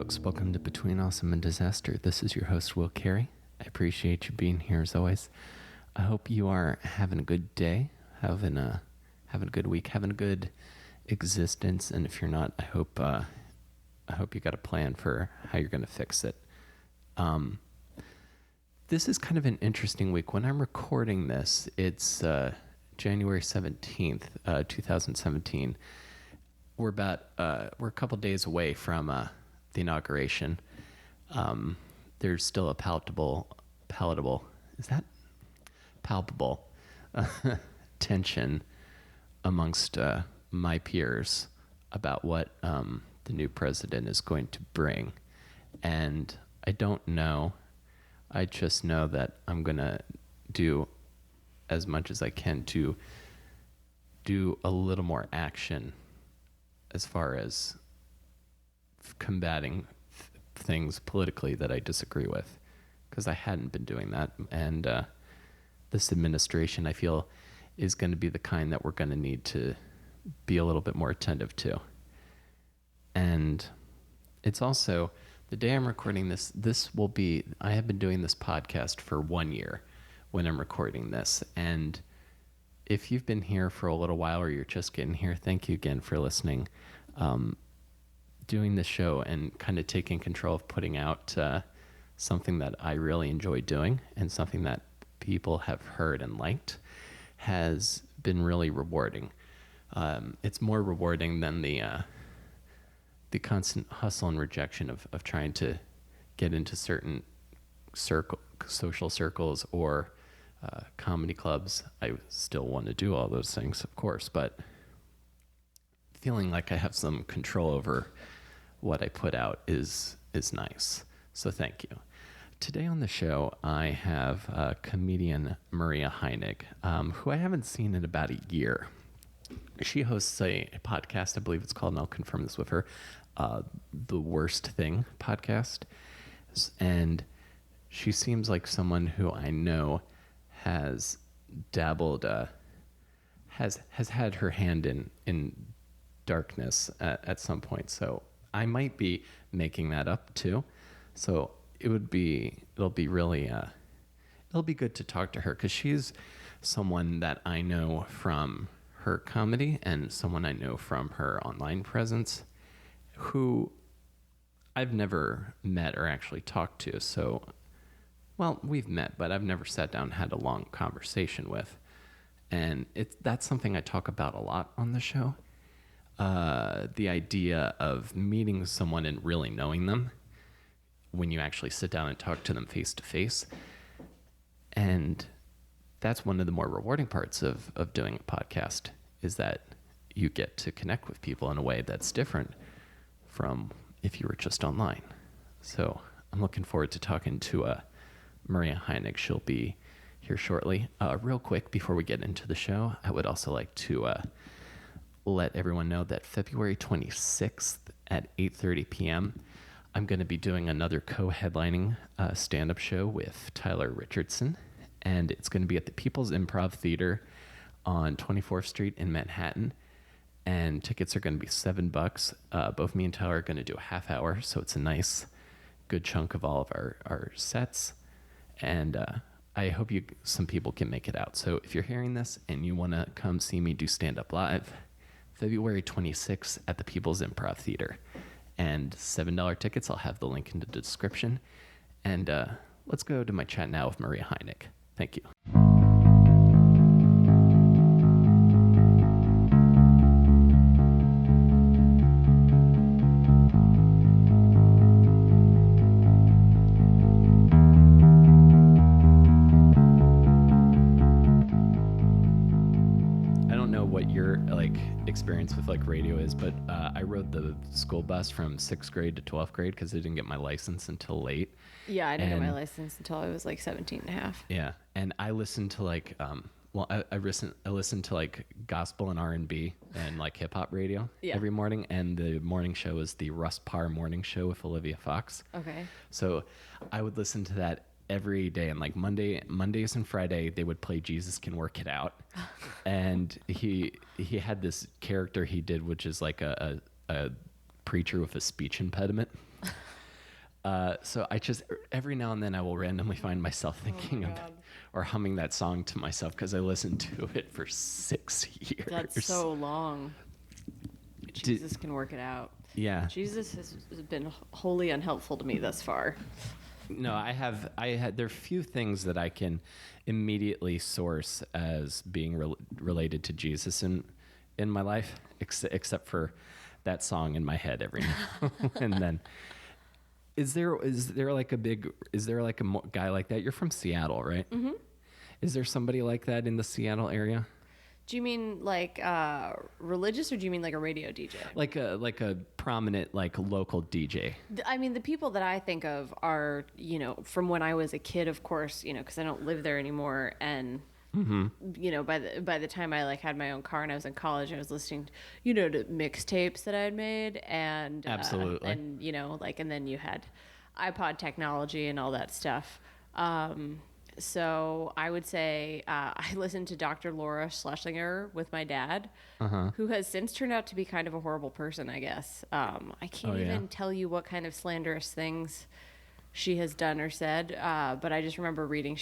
folks. Welcome to Between Awesome and Disaster. This is your host, Will Carey. I appreciate you being here as always. I hope you are having a good day, having a good week, having a good existence. And if you're not, I hope you got a plan for how you're going to fix it. This is kind of an interesting week. When I'm recording this, it's January 17th, 2017. We're a couple days away from the inauguration. There's still a palpable tension amongst my peers about what the new president is going to bring. And I don't know. I just know that I'm going to do as much as I can to do a little more action as far as combating things politically that I disagree with, because I hadn't been doing that. And this administration, I feel, is going to be the kind that we're going to need to be a little bit more attentive to. And it's also, the day I'm recording this will be, I have been doing this podcast for 1 year when I'm recording this. And if you've been here for a little while or you're just getting here, thank you again for listening. Doing this show and kind of taking control of putting out something that I really enjoy doing and something that people have heard and liked has been really rewarding. It's more rewarding than the constant hustle and rejection of trying to get into certain social circles or comedy clubs. I still want to do all those things, of course, but feeling like I have some control over what I put out is nice. So thank you. Today on the show, I have comedian Maria Heinegg, who I haven't seen in about a year. She hosts a podcast, I believe it's called, and I'll confirm this with her, The Worst Thing podcast. And she seems like someone who I know has dabbled, has had her hand in darkness at some point. So I might be making that up too. So it'll be really, it'll be good to talk to her, because she's someone that I know from her comedy and someone I know from her online presence who I've never met or actually talked to. So, well, we've met, but I've never sat down and had a long conversation with. And that's something I talk about a lot on the show. The idea of meeting someone and really knowing them when you actually sit down and talk to them face to face. And that's one of the more rewarding parts of doing a podcast, is that you get to connect with people in a way that's different from if you were just online. So I'm looking forward to talking to Maria Heinegg. She'll be here shortly. Real quick, before we get into the show, I would also like to let everyone know that February 26th at 8:30 p.m., I'm going to be doing another co-headlining stand-up show with Tyler Richardson, and it's going to be at the People's Improv Theater on 24th Street in Manhattan, and tickets are going to be $7. Both me and Tyler are going to do a half hour, so it's a nice, good chunk of all of our sets, and I hope some people can make it out. So if you're hearing this and you want to come see me do stand-up live, February 26th at the People's Improv Theater. And $7 tickets, I'll have the link in the description. And let's go to my chat now with Maria Heinegg. Thank you. Experience with radio is, but I rode the school bus from 6th grade to 12th grade because I didn't get my license until late. Yeah, I didn't get my license until I was 17 and a half. Yeah, and I listened to I listened to gospel and R&B and hip hop radio every morning, and the morning show was the Russ Parr Morning Show with Olivia Fox. Okay. So I would listen to that every day, and Mondays and Friday they would play Jesus Can Work It Out. And he had this character he did, which is a preacher with a speech impediment. So I just every now and then I will randomly find myself thinking of or humming that song to myself because I listened to it for 6 years. That's so long. Jesus can work it out. Yeah. Jesus has been wholly unhelpful to me thus far. No, I had there are few things that I can immediately source as being related to Jesus in my life, except for that song in my head every now and then. Is there like a guy like that? You're from Seattle, right? Mm-hmm. Is there somebody like that in the Seattle area? Do you mean like religious, or do you mean like a radio DJ? Like a prominent like local DJ. I mean, the people that I think of are, from when I was a kid, of course, because I don't live there anymore, and by the time I like had my own car and I was in college, I was listening, to mixtapes that I had made, and absolutely, and and then you had iPod technology and all that stuff. So I would say I listened to Dr. Laura Schlesinger with my dad, who has since turned out to be kind of a horrible person, I guess. I can't even tell you what kind of slanderous things she has done or said, but I just remember reading.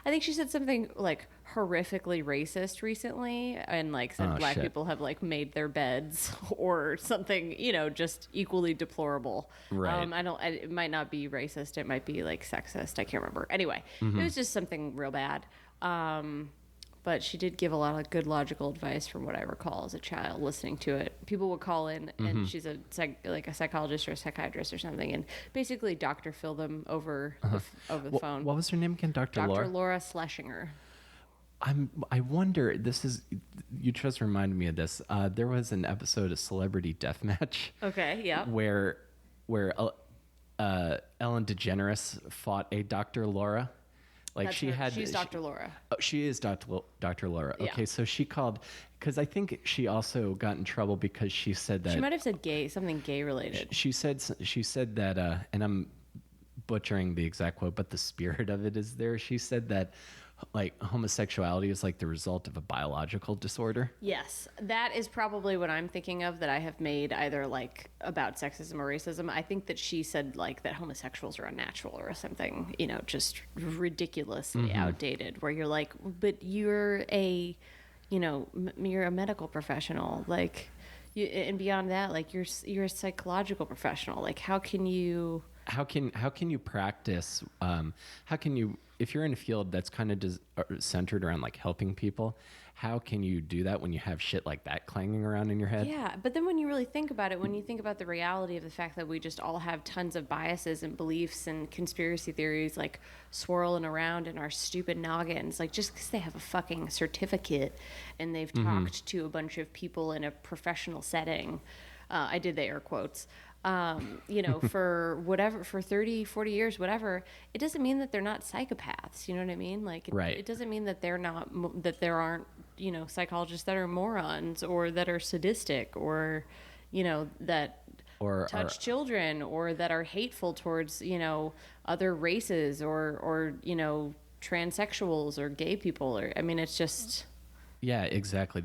I think she said something like horrifically racist recently, and like said black people have like made their beds or something, just equally deplorable. Right. It might not be racist. It might be like sexist. I can't remember. Anyway, it was just something real bad. But she did give a lot of good logical advice from what I recall as a child listening to it. People would call in, and she's a psychologist or a psychiatrist or something, and basically doctor fill them over the phone. What was her name again? Dr. Laura? Dr. Laura Schlesinger. I wonder, you just reminded me of this. There was an episode of Celebrity Deathmatch. Okay, yeah. Where Ellen DeGeneres fought a Dr. Laura. Like she's Dr. Laura. Oh, she is Dr. Laura. Yeah. Okay, so she called because I think she also got in trouble because she said that she might have said something gay related. She said that, and I'm butchering the exact quote, but the spirit of it is there. She said that like homosexuality is like the result of a biological disorder. Yes, that is probably what I'm thinking of that I have made either like about sexism or racism. I think that she said like that homosexuals are unnatural or something, just ridiculously outdated, where you're like, but you're a medical professional, like and beyond that, like you're a psychological professional. Like how can you practice, if you're in a field that's kind of centered around like helping people, how can you do that when you have shit like that clanging around in your head? Yeah, but then when you really think about it, when you think about the reality of the fact that we just all have tons of biases and beliefs and conspiracy theories like swirling around in our stupid noggins, like just because they have a fucking certificate and they've talked to a bunch of people in a professional setting, I did the air quotes, for 30, 40 years, whatever, it doesn't mean that they're not psychopaths. You know what I mean? Like, it doesn't mean that that there aren't, psychologists that are morons or that are sadistic or, that touch children or that are hateful towards, other races or, transsexuals or gay people. Or, I mean, it's just. Yeah, exactly.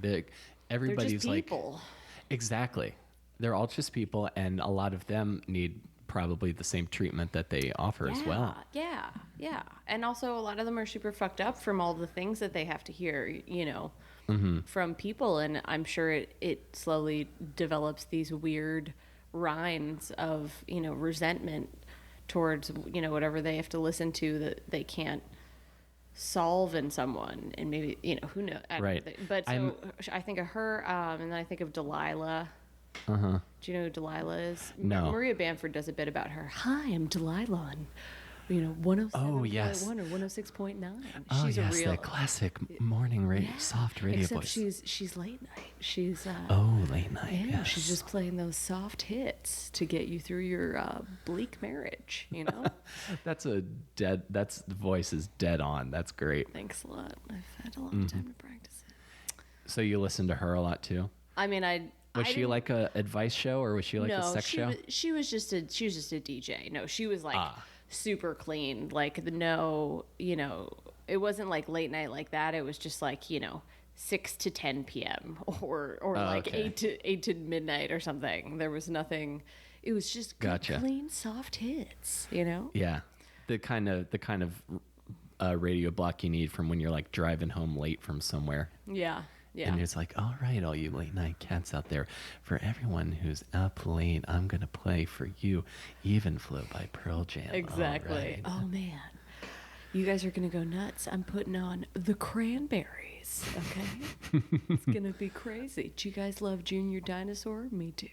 Everybody's they're just people. Exactly. They're all just people, and a lot of them need probably the same treatment that they offer as well. Yeah. And also a lot of them are super fucked up from all the things that they have to hear, from people. And I'm sure it slowly develops these weird rinds of, resentment towards, whatever they have to listen to that they can't solve in someone. And maybe, who knows? Right. But so I think of her, and then I think of Delilah. Do you know who Delilah is? No. Maria Bamford does a bit about her. Hi, I'm Delilah. And, 107.1 or 106.9. She's a real that classic morning soft radio voice. She's late night. She's late night. Yeah, yes. She's just playing those soft hits to get you through your bleak marriage. That's the voice is dead on. That's great. Thanks a lot. I've had a lot of time to practice it. So you listen to her a lot too? I mean, Was she like a advice show, or was she like a sex show? She was just a DJ. No, she was like super clean. Like it wasn't like late night like that. It was just like 6 to 10 p.m. or like 8 to midnight or something. There was nothing. It was just good, Gotcha. clean, soft hits, you know? Yeah. The kind of radio block you need from when you're like driving home late from somewhere. Yeah. Yeah. And it's like, all right, all you late night cats out there, for everyone who's up late, I'm going to play for you Even Flow by Pearl Jam. Exactly. All right. Oh, man. You guys are going to go nuts. I'm putting on the Cranberries, okay? It's going to be crazy. Do you guys love Junior Dinosaur? Me too.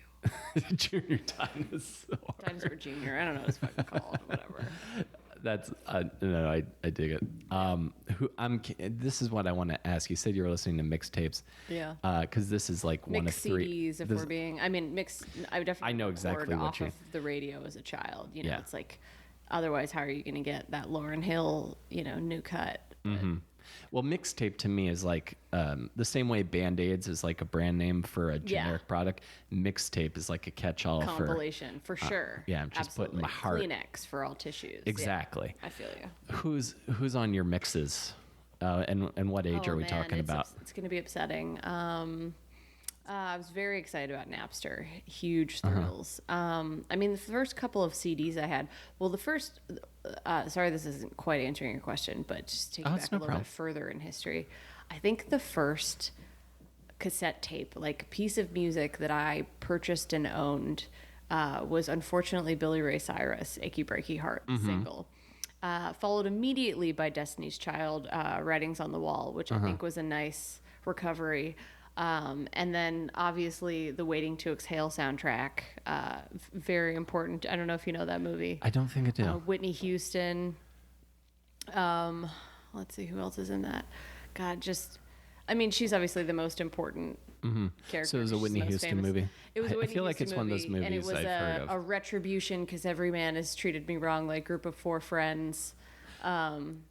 Junior Dinosaur. Dinosaur Junior. I don't know what it's fucking called. Whatever. That's no, I dig it. This is what I want to ask. You said you were listening to mixtapes. Yeah. Because this is like one of Mixed three. CDs, if we're being. I mean, mixed. I definitely. I know exactly heard what off you. of the radio as a child. You know, Yeah. it's like. Otherwise, how are you going to get that Lauryn Hill, new cut? Mm-hmm. Well, mixtape to me is like the same way Band-Aids is like a brand name for a generic product. Mixtape is like a catch-all compilation for sure. Yeah, I'm just absolutely. putting my heart. Kleenex for all tissues. Exactly. Yeah, I feel you. Who's on your mixes, and what age are we talking about? It's going to be upsetting. I was very excited about Napster. Huge thrills. I mean, the first couple of CDs I had. Well, the first. Sorry, this isn't quite answering your question, but just taking back a little bit further in history. I think the first cassette tape, like piece of music that I purchased and owned, was unfortunately Billy Ray Cyrus' "Achy Breaky Heart" single. Followed immediately by Destiny's Child, "Writings on the Wall," which I think was a nice recovery. And then obviously the Waiting to Exhale soundtrack, very important. I don't know if you know that movie. I don't think I do. Whitney Houston. Let's see who else is in that. God, she's obviously the most important character. So it was a Whitney Houston movie. It was a Whitney I feel like Houston it's one of those movies and it was I've heard of. a retribution because every man has treated me wrong, like Group of Four Friends. Okay.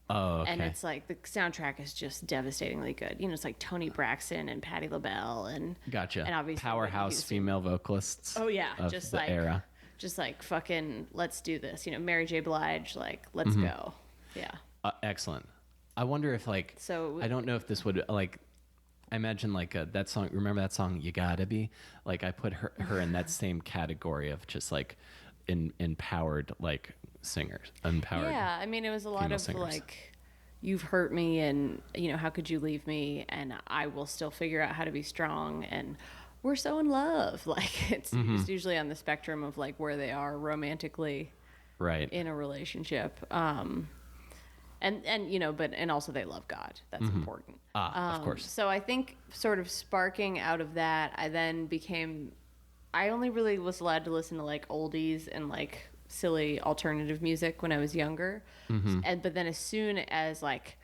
And it's like the soundtrack is just devastatingly good. It's like Toni Braxton and Patti LaBelle and gotcha. And obviously powerhouse female vocalists. Oh yeah, of just the like era. Just like fucking let's do this. Mary J. Blige, like let's go. Yeah. Excellent. I wonder if I don't know if this would like. I imagine like that song. Remember that song "You Gotta Be"? Like I put her in that same category of just like empowered like singers, empowered. Yeah, I mean it was a lot of singers. like, you've hurt me, and how could you leave me, and I will still figure out how to be strong, and we're so in love. Like it's usually on the spectrum of like where they are romantically, right, in a relationship. And also they love God. That's important. Of course. So I think sort of sparking out of that, I only really was allowed to listen to like oldies and like silly alternative music when I was younger. But then as soon as like,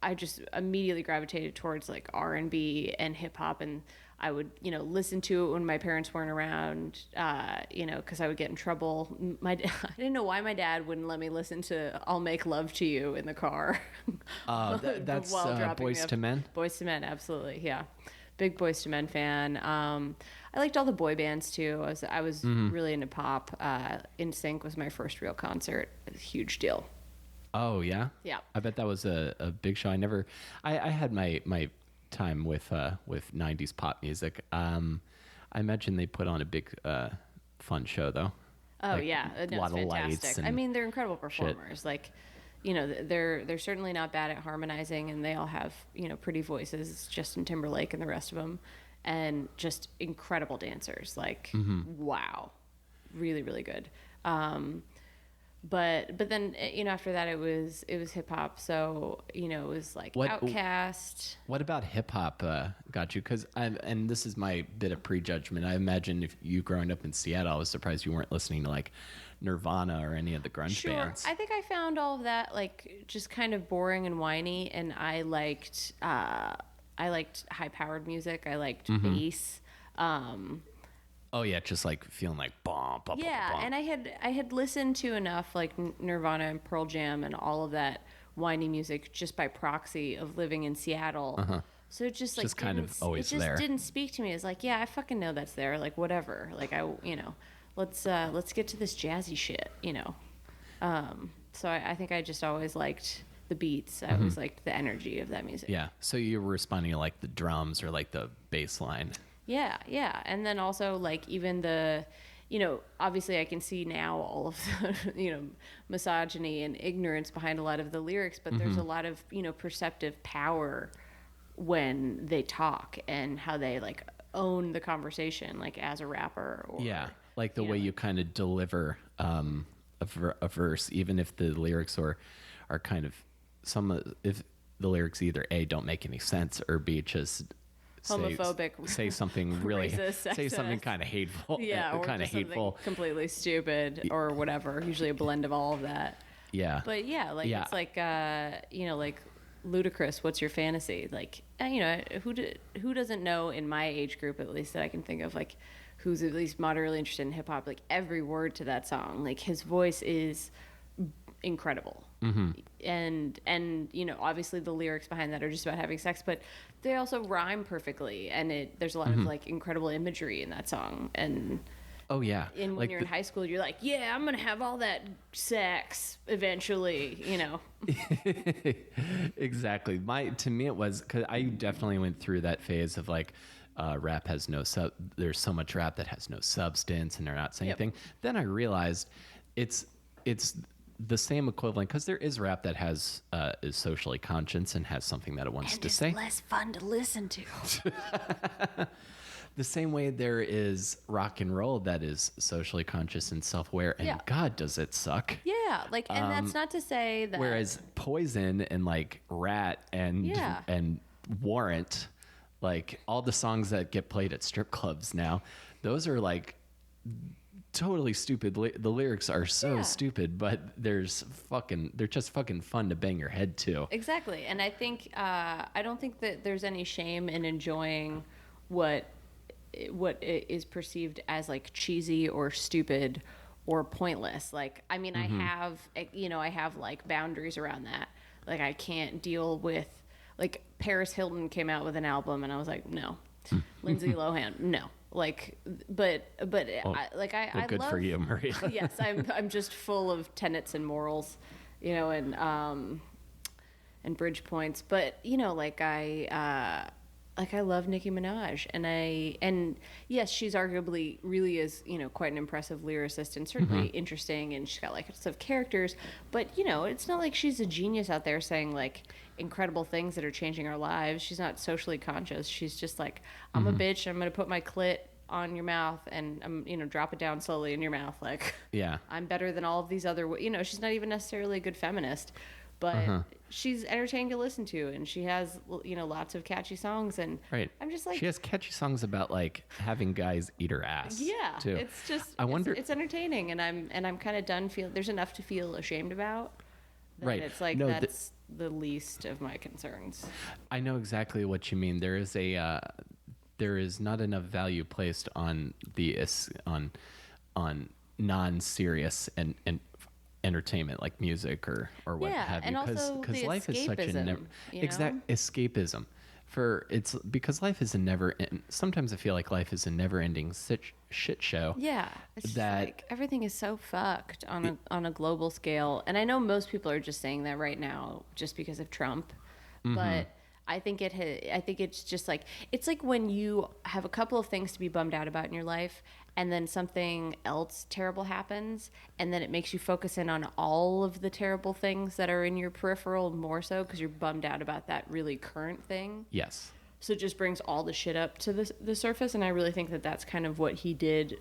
I just immediately gravitated towards like R&B and hip hop, and I would, listen to it when my parents weren't around, because I would get in trouble. I didn't know why my dad wouldn't let me listen to "I'll Make Love to You" in the car. That's Boyz II Men? Boyz II Men, absolutely, yeah. Big Boyz II Men fan. I liked all the boy bands too. I was really into pop. NSYNC was my first real concert. It was a huge deal. Oh yeah. Yeah. I bet that was a big show. I had my time with 90s pop music. I imagine they put on a big fun show though. Oh like, yeah, a lot of lights. I mean, they're incredible performers. Like, they're certainly not bad at harmonizing, and they all have pretty voices. It's Justin Timberlake and the rest of them, and just incredible dancers. Like, wow, really really good. But then after that it was hip hop. So it was like Outkast. What about hip hop got you? Because and this is my bit of prejudgment. I imagine if you growing up in Seattle, I was surprised you weren't listening to like Nirvana or any of the grunge bands. I think I found all of that like just kind of boring and whiny, and I liked high powered music. I liked bass. Oh yeah, just like feeling like bomb. Yeah, and I had listened to enough like Nirvana and Pearl Jam and all of that whiny music just by proxy of living in Seattle. So it just like just kind of always it just there. didn't speak to me. It's like, yeah, I fucking know that's there. Like whatever. Like let's get to this jazzy shit. So I think I just always liked the beats. I always liked the energy of that music. Yeah. So you were responding to like the drums or like the bass line. Yeah, and then also like even the obviously I can see now all of the, misogyny and ignorance behind a lot of the lyrics, but there's a lot of, perceptive power when they talk and how they like own the conversation, like as a rapper. Or, like the way you kind of deliver a verse, even if the lyrics are kind of if the lyrics either A, don't make any sense, or B, just homophobic, say something really racist, say something kind of hateful, or kind of hateful, completely stupid, or whatever. Usually a blend of all of that. But it's like like ludicrous. What's your fantasy? Like who doesn't know in my age group, at least that I can think of, like who's at least moderately interested in hip hop, like every word to that song, like his voice is incredible. And obviously the lyrics behind that are just about having sex, but they also rhyme perfectly, and there's a lot of like incredible imagery in that song. And and when you're in high school, you're like, yeah, I'm gonna have all that sex eventually, Exactly. To me it was, because I definitely went through that phase of like rap has there's so much rap that has no substance and they're not saying anything. Then I realized it's the same equivalent, because there is rap that is socially conscious and has something that it wants to say. Less fun to listen to. The same way there is rock and roll that is socially conscious and self-aware, and God, does it suck. Yeah, like, and that's not to say that. Whereas Poison and like Rat and Warrant, like all the songs that get played at strip clubs now, those are like totally stupid. The lyrics are so stupid, but they're just fucking fun to bang your head to. Exactly, and I think I don't think that there's any shame in enjoying what is perceived as like cheesy or stupid or pointless. Like, I mean, I have like boundaries around that. Like, I can't deal with, like, Paris Hilton came out with an album and I was like, no. Lindsay Lohan, no. Like, but well, I good love, for you, Maria. Yes, I'm just full of tenets and morals, and bridge points. But I love Nicki Minaj, and yes, she's arguably really is, quite an impressive lyricist and certainly interesting, and she's got like lots of characters, but it's not like she's a genius out there saying like incredible things that are changing our lives. She's not socially conscious. She's just like, I'm a bitch, I'm gonna put my clit on your mouth and I'm drop it down slowly in your mouth, like, I'm better than all of these other, she's not even necessarily a good feminist, but she's entertaining to listen to, and she has lots of catchy songs, and I'm just like, she has catchy songs about like having guys eat her ass. Too. It's just, I wonder, it's entertaining, and I'm kind of done there's enough to feel ashamed about. It's like, no, that's the least of my concerns. I know exactly what you mean. There is not enough value placed on on non-serious and entertainment like music or what have you, because life is such a escapism. Because life is a sometimes I feel like life is a never-ending shit show. It's that like everything is so fucked on a global scale, and I know most people are just saying that right now just because of Trump, but I think it's just like, it's like when you have a couple of things to be bummed out about in your life, and then something else terrible happens, and then it makes you focus in on all of the terrible things that are in your peripheral more so because you're bummed out about that really current thing. Yes. So it just brings all the shit up to the surface, and I really think that that's kind of what he did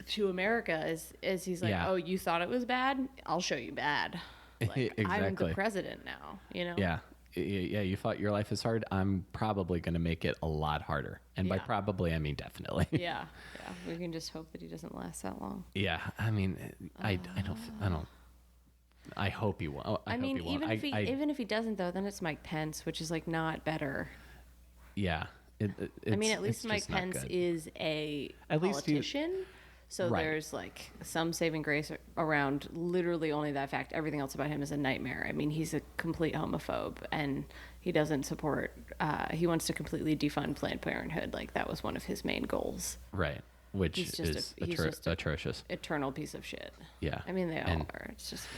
to America, is he's like, oh, you thought it was bad? I'll show you bad. Like, exactly. I'm the president now, Yeah. Yeah, you thought your life is hard? I'm probably going to make it a lot harder. And by probably, I mean definitely. Yeah. We can just hope that he doesn't last that long. Yeah, I mean, I hope he won't. I mean, hope he won't. Even if he doesn't, though, then it's Mike Pence, which is like not better. Yeah. I mean, at least Mike Pence is a politician. So there's like some saving grace around literally only that fact. Everything else about him is a nightmare. I mean, he's a complete homophobe, and he doesn't support, he wants to completely defund Planned Parenthood. Like, that was one of his main goals. Right. Which is atrocious. Eternal piece of shit. Yeah. I mean, they all are. It's just,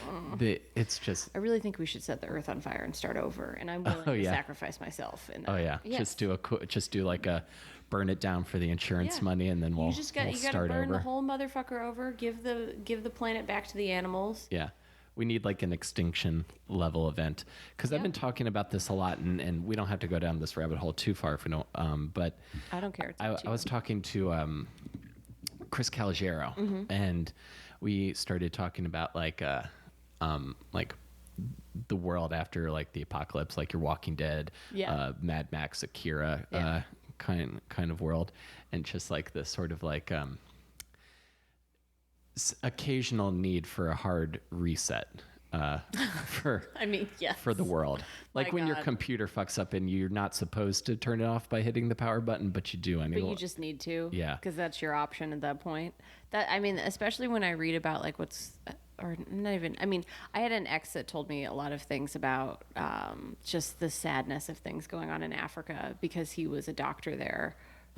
it's just. I really think we should set the earth on fire and start over. And I'm willing to sacrifice myself in that. Oh yeah. Yes. Just do like a burn it down for the insurance money, and then we'll you gotta burn the whole motherfucker over. Give the planet back to the animals. Yeah. We need like an extinction level event, because I've been talking about this a lot, and we don't have to go down this rabbit hole too far if we don't. But I don't care. I was talking to Chris Calogero, and we started talking about like the world after like the apocalypse, like your Walking Dead, Mad Max, Akira, kind of world, and just like the sort of like occasional need for a hard reset for for the world, like when your computer fucks up and you're not supposed to turn it off by hitting the power button, but you do anyway. But you just need to, because that's your option at that point. That, I mean, especially when I read about like or not even, I mean, I had an ex that told me a lot of things about just the sadness of things going on in Africa, because he was a doctor there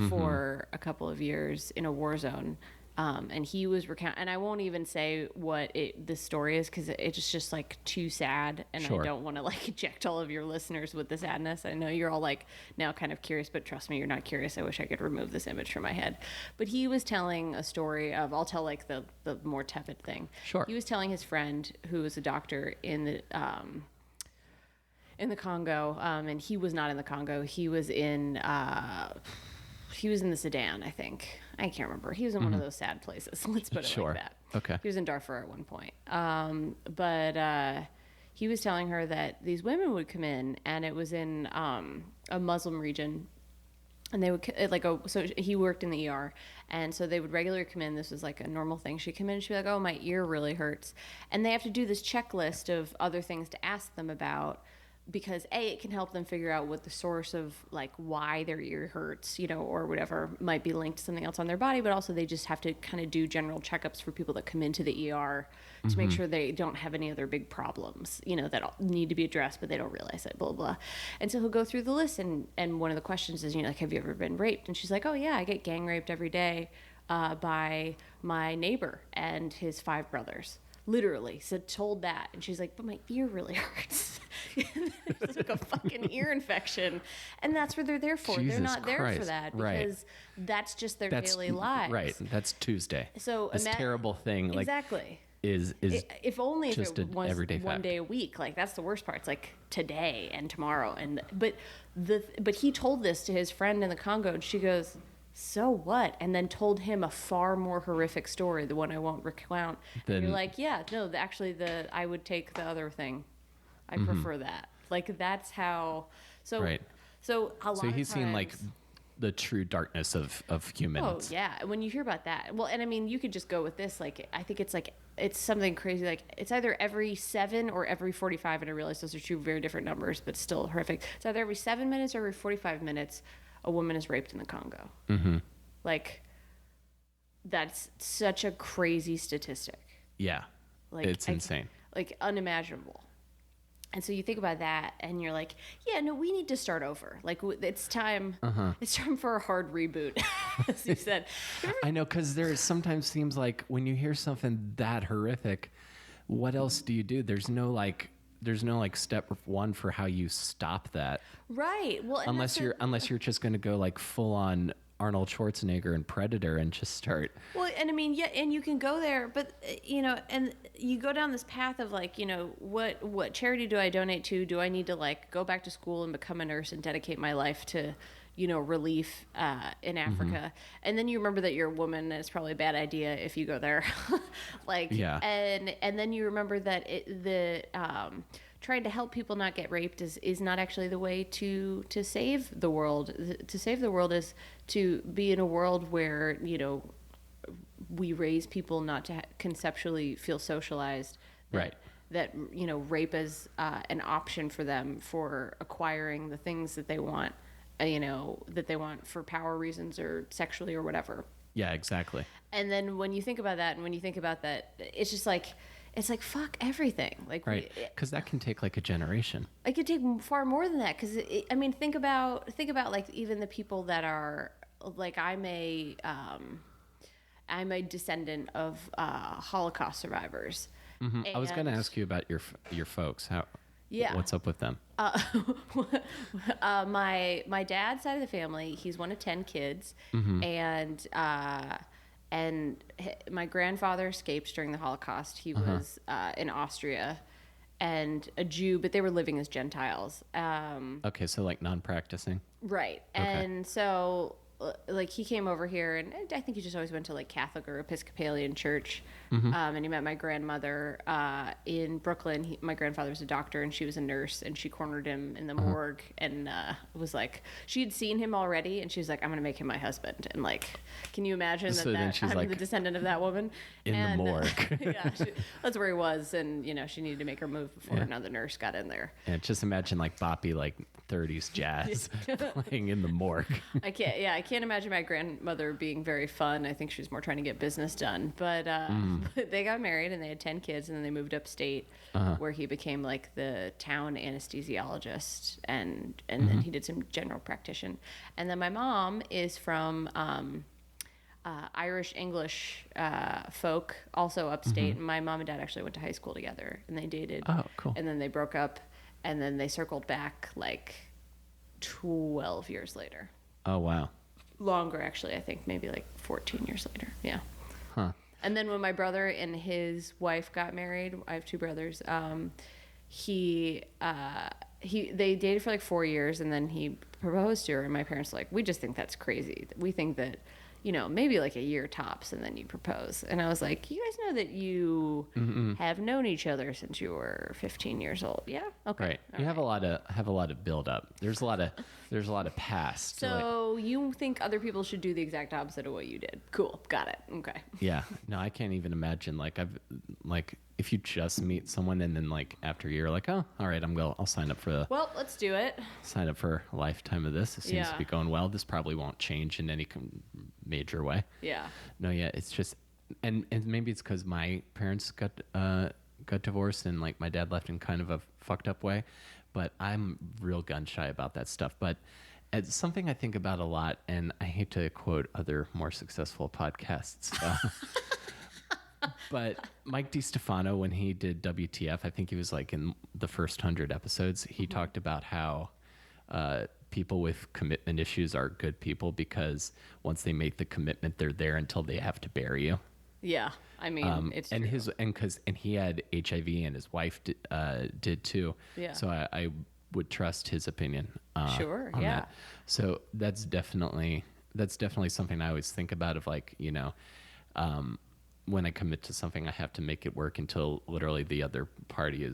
for a couple of years in a war zone. And he was and I won't even say what the story is, because it's just like too sad, and I don't want to like eject all of your listeners with the sadness. I know you're all like now kind of curious, but trust me, you're not curious. I wish I could remove this image from my head. But he was telling a story of, I'll tell like the more tepid thing. Sure. He was telling his friend who was a doctor in the Congo, and he was not in the Congo. He was in the Sudan, I think. I can't remember. He was in one of those sad places. Let's put it like that. Okay. He was in Darfur at one point. But he was telling her that these women would come in, and it was in a Muslim region, and they would so he worked in the ER, and so they would regularly come in. This was like a normal thing. She'd come in and she'd be like, "Oh, my ear really hurts," and they have to do this checklist of other things to ask them about, because it can help them figure out what the source of like why their ear hurts, or whatever might be linked to something else on their body. But also they just have to kind of do general checkups for people that come into the ER to make sure they don't have any other big problems, that need to be addressed, but they don't realize it, blah, blah. And so he'll go through the list, and one of the questions is, like, have you ever been raped? And she's like, oh yeah, I get gang raped every day by my neighbor and his 5 brothers. Literally, so told that. And she's like, but my ear really hurts. It's like a fucking ear infection. And that's what they're there for. Jesus they're not Christ. there for that, because that's just their daily lives. Right. That's Tuesday. So this terrible thing, exactly, is if only just if it was everyday one fact. day a week. Like, that's the worst part. It's like today and tomorrow. But he told this to his friend in the Congo, and she goes, so what? And then told him a far more horrific story, the one I won't recount. And you're like, yeah, no, actually, I would take the other thing. I prefer that. Like, that's how. So, right. So a lot of times. So he's seen like the true darkness of humans. Oh yeah, when you hear about that, well, and I mean, you could just go with this. Like, I think it's something crazy. Like, it's either every 7 or every 45, and I realize those are 2 very different numbers, but still horrific. It's either every 7 minutes or every 45 minutes a woman is raped in the Congo. Like, that's such a crazy statistic. Yeah, like, it's insane. Like, unimaginable. And so you think about that, and you're like, yeah, no, we need to start over. Like, it's time. It's time for a hard reboot, as you said. I know, because there sometimes seems like when you hear something that horrific, what else do you do? There's no step 1 for how you stop that. Right. Well, unless you're just going to go like full on Arnold Schwarzenegger and Predator and just start. Well, and I mean, yeah, and you can go there, but and you go down this path of like, what charity do I donate to? Do I need to like go back to school and become a nurse and dedicate my life to, relief in Africa? And then you remember that you're a woman, and it's probably a bad idea if you go there. And then you remember that trying to help people not get raped is not actually the way to save the world. To save the world is to be in a world where, we raise people not to conceptually feel socialized. Right. That, rape is an option for them for acquiring the things that they want, that they want for power reasons or sexually or whatever. Yeah, exactly. And then when you think about that, it's just like, it's like, fuck everything. Like, right. Because that can take like a generation. It could take far more than that. Because think about like even the people that are like, I'm a descendant of Holocaust survivors. I was going to ask you about your folks. How? Yeah. What's up with them? My dad's side of the family, he's one of 10 kids, and my grandfather escaped during the Holocaust. He was in Austria, and a Jew, but they were living as Gentiles. Okay, so like non-practicing. Right. Okay. And so like he came over here, and I think he just always went to like Catholic or Episcopalian church. And he met my grandmother in Brooklyn. My grandfather was a doctor, and she was a nurse, and she cornered him in the morgue, and was like, she had seen him already, and she was like, I'm gonna make him my husband. And like, can you imagine So then that she's I'm like, the descendant of that woman in the morgue. Yeah, that's where he was, and she needed to make her move before another nurse got in there. And just imagine like boppy, like 30s jazz playing in the morgue. I can't imagine my grandmother being very fun. I think she was more trying to get business done. But but they got married, and they had 10 kids, and then they moved upstate, where he became like the town anesthesiologist, and then he did some general practitioner. And then my mom is from Irish English folk, also upstate. And my mom and dad actually went to high school together, and they dated. Oh, cool. And then they broke up, and then they circled back like 12 years later. Oh, wow. Longer, actually, I think maybe like 14 years later. Yeah. Huh. And then when my brother and his wife got married, I have two brothers. They dated for like 4 years, and then he proposed to her. And my parents were like, we just think that's crazy. We think that, maybe like a year tops, and then you propose. And I was like, you guys know that you have known each other since you were 15 years old. Yeah. Okay. Right. You have a lot of build up. There's a lot of past. So you think other people should do the exact opposite of what you did? Cool. Got it. Okay. Yeah. No, I can't even imagine. If you just meet someone and then like after a year, like, oh, all right, I'll sign up for Well, let's do it. a lifetime of this. It seems to be going well. This probably won't change in any major way. Yeah. No, yeah, it's just, and maybe it's because my parents got divorced, and like my dad left in kind of a fucked up way, but I'm real gun shy about that stuff. But it's something I think about a lot, and I hate to quote other more successful podcasts. But Mike DiStefano, when he did WTF, I think he was like in the first 100 episodes, he talked about how people with commitment issues are good people because once they make the commitment, they're there until they have to bury you. Yeah, I mean, it's and true. and he had HIV, and his wife did too. Yeah. So I would trust his opinion. Sure. On Yeah. that. So that's definitely something I always think about. Of like, when I commit to something, I have to make it work until literally the other party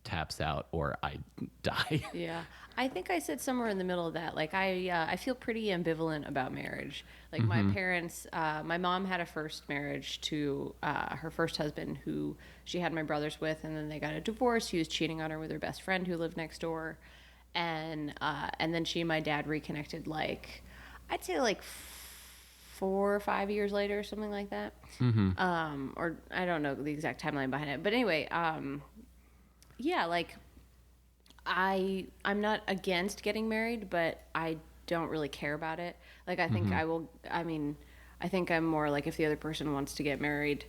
taps out or I die. Yeah. I think I said somewhere in the middle of that. Like I feel pretty ambivalent about marriage. Like my parents, my mom had a first marriage to her first husband, who she had my brothers with, and then they got a divorce. He was cheating on her with her best friend who lived next door, and then she and my dad reconnected. Like I'd say like 4 or 5 years later, or something like that. Or I don't know the exact timeline behind it, but anyway, yeah, like I'm not against getting married, but I don't really care about it. Like I think I think I'm more like, if the other person wants to get married,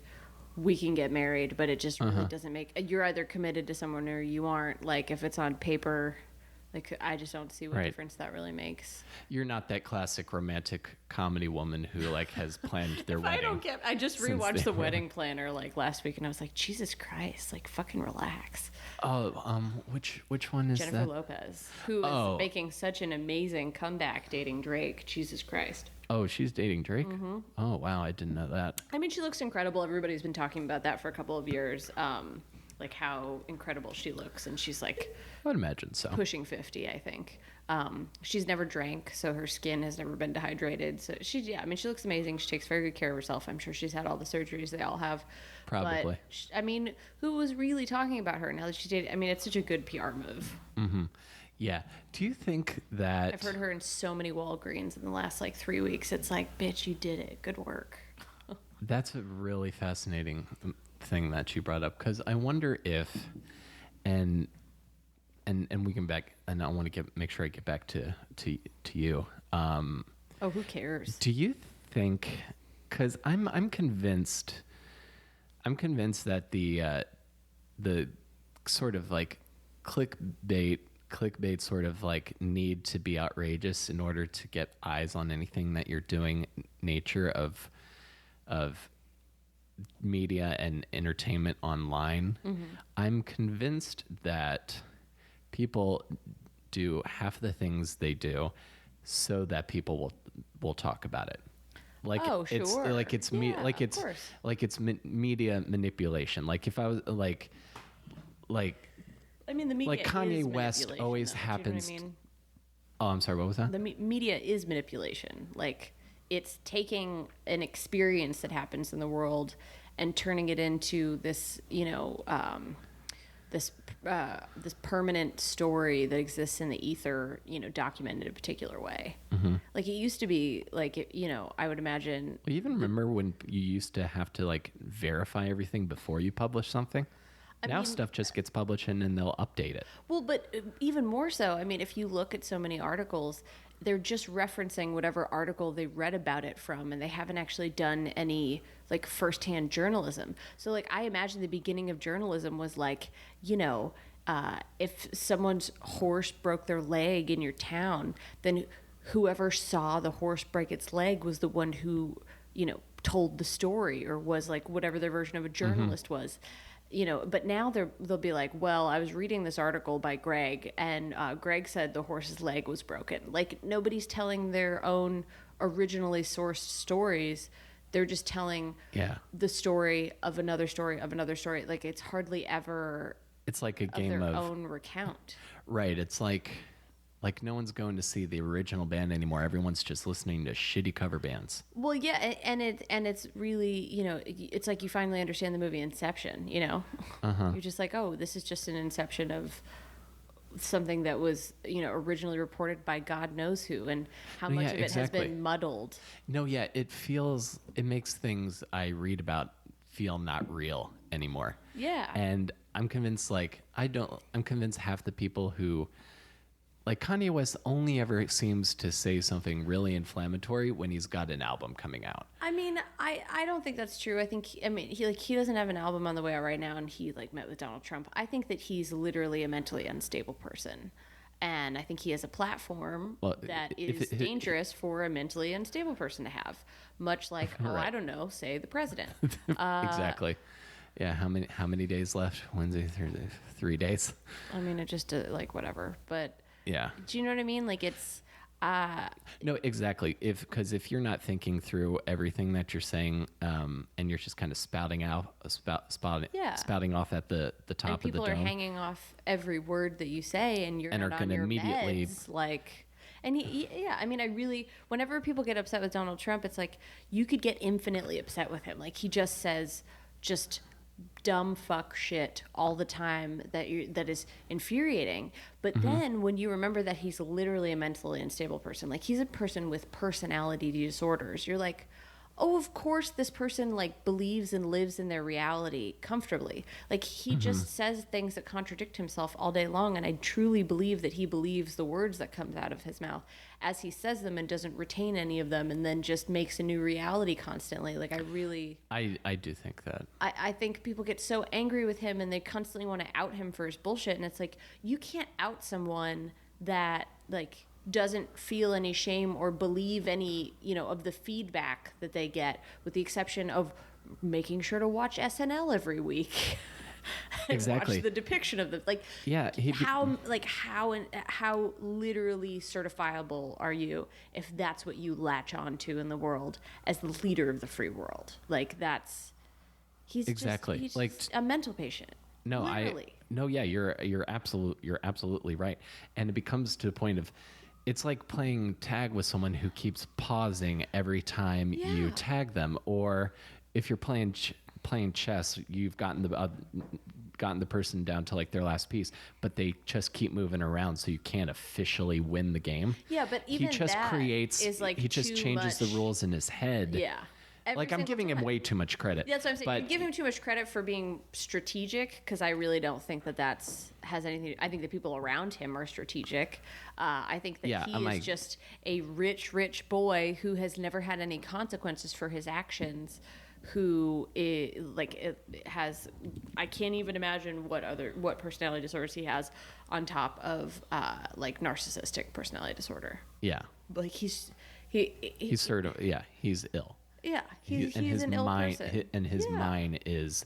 we can get married, but it just really doesn't make, you're either committed to someone or you aren't. Like if it's on paper, like I just don't see what difference that really makes. You're not that classic romantic comedy woman who like has planned their wedding. I just rewatched The Wedding Planner like last week, and I was like, Jesus Christ, like fucking relax. Oh, which one is Jennifer that? Lopez, who is making such an amazing comeback dating Drake. Jesus Christ. Oh, she's dating Drake? Oh, wow, I didn't know that. I mean, she looks incredible. Everybody's been talking about that for a couple of years. Like how incredible she looks, and she's like, I would imagine so, pushing 50, I think. She's never drank, so her skin has never been dehydrated. So she looks amazing. She takes very good care of herself. I'm sure she's had all the surgeries they all have. Probably. But, who was really talking about her now that she did? I mean, it's such a good PR move. Yeah. Do you think that... I've heard her in so many Walgreens in the last 3 weeks. It's like, bitch, you did it. Good work. That's a really fascinating thing that you brought up, because I wonder if, and we can back, and I want to make sure I get back to you. Who cares? Do you think? Because I'm convinced that the sort of like clickbait sort of like need to be outrageous in order to get eyes on anything that you're doing, nature of media and entertainment online. I'm convinced that people do half the things they do so that people will talk about it. Like it's sure. like it's media manipulation. Like if I was like I mean, the media like Kanye is West always though. happens. Do you know what I mean? Oh, I'm sorry. What was that? The media is manipulation. Like, it's taking an experience that happens in the world and turning it into this, this permanent story that exists in the ether, documented in a particular way. Like, it used to be like, I would imagine. Well, you even remember when you used to have to like verify everything before you publish something? Now stuff just gets published and then they'll update it. Well, but even more so, I mean, if you look at so many articles, they're just referencing whatever article they read about it from, and they haven't actually done any like firsthand journalism. So like, I imagine the beginning of journalism was like, if someone's horse broke their leg in your town, then whoever saw the horse break its leg was the one who, told the story, or was like whatever their version of a journalist was. But now they'll be like, well, I was reading this article by Greg, and Greg said the horse's leg was broken. Like, nobody's telling their own originally sourced stories. They're just telling the story of another story of another story. Like, it's hardly ever. It's like a game of their own recount. Right. It's like no one's going to see the original band anymore. Everyone's just listening to shitty cover bands. Well, yeah, and it's really, it's like you finally understand the movie Inception, You're just like, oh, this is just an inception of something that was, originally reported by God knows who, and how much of it has been muddled. No, yeah, it makes things I read about feel not real anymore. Yeah. And I'm convinced, I'm convinced half the people who, like, Kanye West only ever seems to say something really inflammatory when he's got an album coming out. I mean, I don't think that's true. I think, he doesn't have an album on the way out right now, and he, met with Donald Trump. I think that he's literally a mentally unstable person. And I think he has a platform that is dangerous for a mentally unstable person to have. Much like, right. I don't know, say the president. Exactly. Yeah, how many days left? Wednesday, Thursday, 3 days? I mean, it just, whatever. But... Yeah. Do you know what I mean? Like, it's... No, exactly. Because if you're not thinking through everything that you're saying, and you're just kind of spouting off at the top of the dome. People are hanging off every word that you say, and you're not on your immediately meds, like... And I really... Whenever people get upset with Donald Trump, it's like, you could get infinitely upset with him. Like, he just says dumb fuck shit all the time that is infuriating. But then when you remember that he's literally a mentally unstable person, like, he's a person with personality disorders, you're like, oh, of course this person believes and lives in their reality comfortably. Like, he just says things that contradict himself all day long, and I truly believe that he believes the words that comes out of his mouth as he says them, and doesn't retain any of them, and then just makes a new reality constantly. Like, I do think that. I think people get so angry with him, and they constantly want to out him for his bullshit, and it's like, you can't out someone that doesn't feel any shame or believe any, of the feedback that they get, with the exception of making sure to watch SNL every week. And exactly. watch the depiction of the how literally certifiable are you if that's what you latch onto in the world as the leader of the free world? He's exactly just a mental patient. No, literally. You're absolutely right. And it becomes to the point of, it's like playing tag with someone who keeps pausing every time you tag them, or if you're playing chess, you've gotten the person down to their last piece, but they just keep moving around, so you can't officially win the game. Yeah, but even he just changes the rules in his head. Yeah. I'm giving him way too much credit. That's what I'm saying. But you give him too much credit for being strategic, because I really don't think that has anything. I think the people around him are strategic. I think that he is just a rich boy who has never had any consequences for his actions, who is like it has, I can't even imagine what personality disorders he has on top of like narcissistic personality disorder. Yeah. Like he's sort of, yeah, he's ill. Yeah, he's an ill person. And his mind is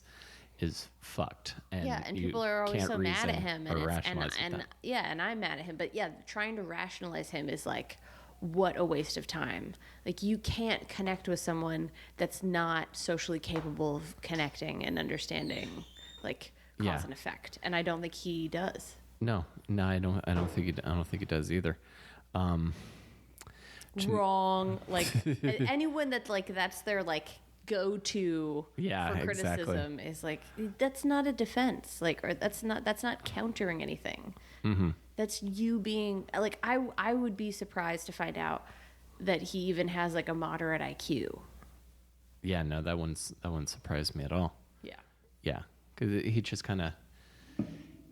fucked. And yeah, and people are always so mad at him, and I'm mad at him. But yeah, trying to rationalize him is like, what a waste of time. Like, you can't connect with someone that's not socially capable of connecting and understanding, like, cause and effect. And I don't think he does. No, I don't think he does either. Wrong. Like, anyone that's like, that's their like go-to for criticism is like, that's not a defense. Like, or that's not countering anything. Mm-hmm. That's you being like, I would be surprised to find out that he even has like a moderate IQ. Yeah, no, that wouldn't surprise me at all. Yeah. Yeah, because he just kind of,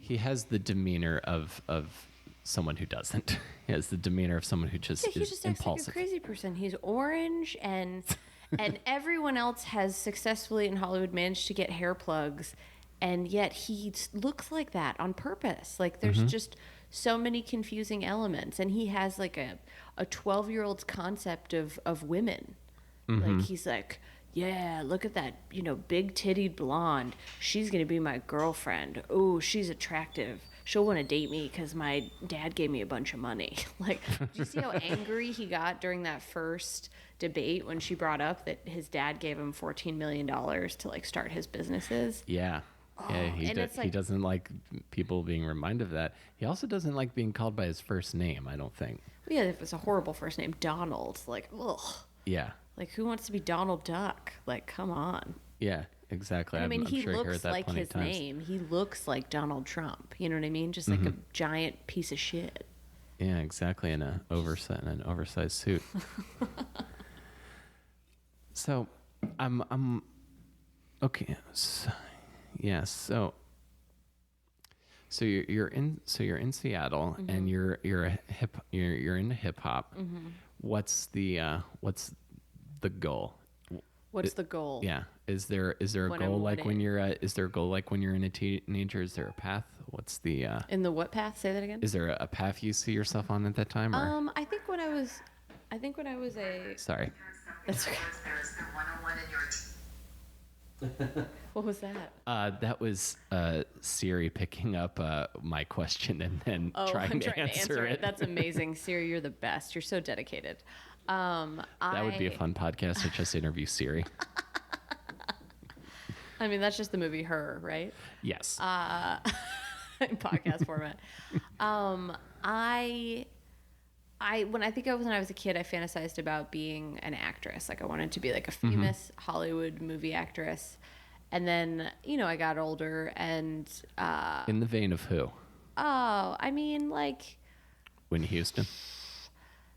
he has the demeanor of someone who doesn't. He has the demeanor of someone who just is just impulsive. Acts like a crazy person. He's orange and everyone else has successfully in Hollywood managed to get hair plugs, and yet he looks like that on purpose. Like, there's just so many confusing elements, and he has like a 12-year-old's concept of women. Like, he's like, yeah, look at that, big tittied blonde. She's gonna be my girlfriend. Oh, she's attractive. She'll want to date me because my dad gave me a bunch of money. Like, did you see how angry he got during that first debate when she brought up that his dad gave him $14 million to like start his businesses? Yeah. Yeah, he doesn't like people being reminded of that. He also doesn't like being called by his first name, I don't think. Yeah, if it's a horrible first name, Donald. Like, ugh. Yeah. Like, who wants to be Donald Duck? Like, come on. Yeah, exactly. I mean, I'm he sure looks like his name. He looks like Donald Trump. You know what I mean? Just like a giant piece of shit. Yeah, exactly. In an oversized suit. So, I'm okay. So, yeah. So you're in Seattle and you're into hip hop. What's the goal? What's the goal? Yeah. Is there a goal like when you're in a teenager? Is there a path? What's the in the what path? Say that again. Is there a path you see yourself on at that time? Or? I think when I was a Sorry. That's okay. What was that? That was Siri picking up my question and then trying to answer it. That's amazing, Siri. You're the best. You're so dedicated. That would be a fun podcast to just interview Siri. I mean, that's just the movie Her, right? Yes. In podcast format. When I was a kid, I fantasized about being an actress. Like, I wanted to be like a famous Hollywood movie actress. And then, I got older and... in the vein of who? Oh, I mean, like... Whitney Houston?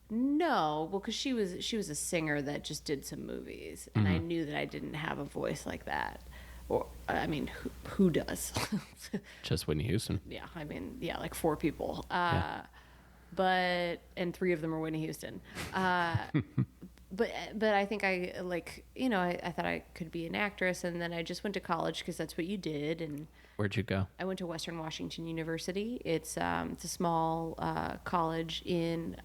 No, well, because she was a singer that just did some movies. And I knew that I didn't have a voice like that. Or, I mean, who does? Just Whitney Houston. Yeah, I mean, yeah, like 4 people. Yeah. And 3 of them are Whitney Houston. But I think I thought I could be an actress, and then I just went to college because that's what you did. And where'd you go? I went to Western Washington University. It's a small college in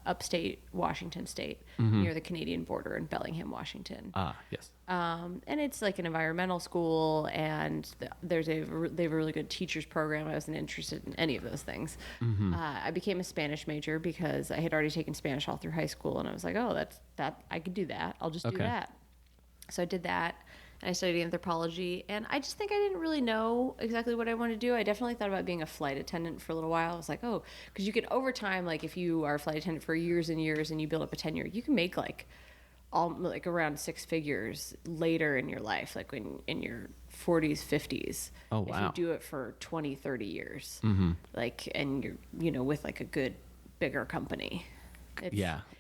upstate Washington State, near the Canadian border in Bellingham, Washington. Ah, yes. And it's like an environmental school, and they have a really good teachers program. I wasn't interested in any of those things. I became a Spanish major because I had already taken Spanish all through high school, and I was like, oh, that I could do that. I'll just do that. So I did that, and I studied anthropology, and I just think I didn't really know exactly what I wanted to do. I definitely thought about being a flight attendant for a little while. I was like, oh, because you can, over time, like if you are a flight attendant for years and years and you build up a tenure, you can make like around 6 figures later in your life, like when in your 40s, 50s. Oh, wow. If you do it for 20, 30 years. Like, and you're, with like a good, bigger company.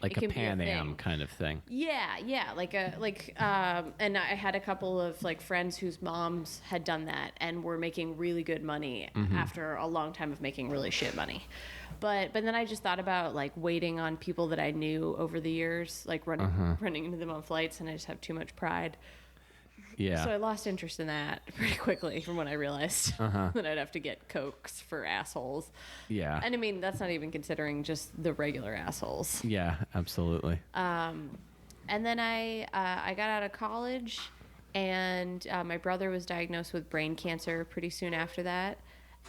Like a Pan Am kind of thing. Yeah, and I had a couple of like friends whose moms had done that and were making really good money after a long time of making really shit money. But then I just thought about like waiting on people that I knew over the years, like running into them on flights, and I just have too much pride. Yeah. So I lost interest in that pretty quickly from when I realized that I'd have to get Cokes for assholes. Yeah. And I mean, that's not even considering just the regular assholes. Yeah, absolutely. And then I got out of college, and my brother was diagnosed with brain cancer pretty soon after that.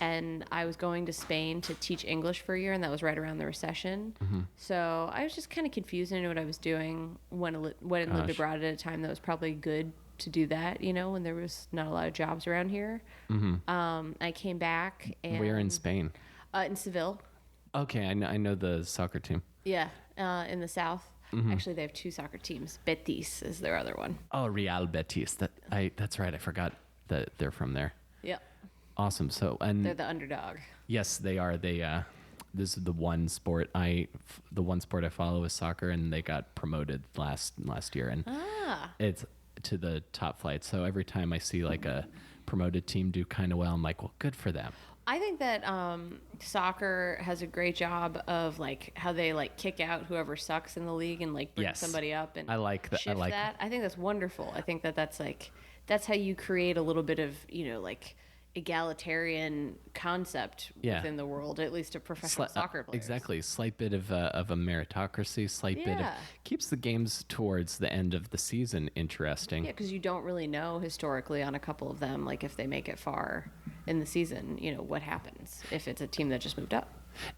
And I was going to Spain to teach English for a year, and that was right around the recession. So I was just kind of confused into what I was doing when I lived abroad at a time that was probably good to do that, you know, when there was not a lot of jobs around here. I came back. And Where in Spain? In Seville. Okay, I know the soccer team. Yeah, in the south. Actually, they have two soccer teams. Betis is their other one. Oh, Real Betis. That's right. I forgot that they're from there. Yep. Awesome. So, and They're the underdog. yes, they are. This is the one sport I follow is soccer, and they got promoted last year, and it's to the top flight. So every time I see like a promoted team do kind of well, I'm like, well, good for them. I think that soccer has a great job of like how they like kick out whoever sucks in the league and like bring somebody up, and I like that. Shift that. I think that's wonderful. I think that that's how you create a little bit of, you know, like egalitarian concept within the world, at least of professional soccer players. Exactly. Slight bit of a meritocracy, bit of keeps the games towards the end of the season interesting. Yeah, because you don't really know historically on a couple of them, like if they make it far in the season, you know, what happens if it's a team that just moved up.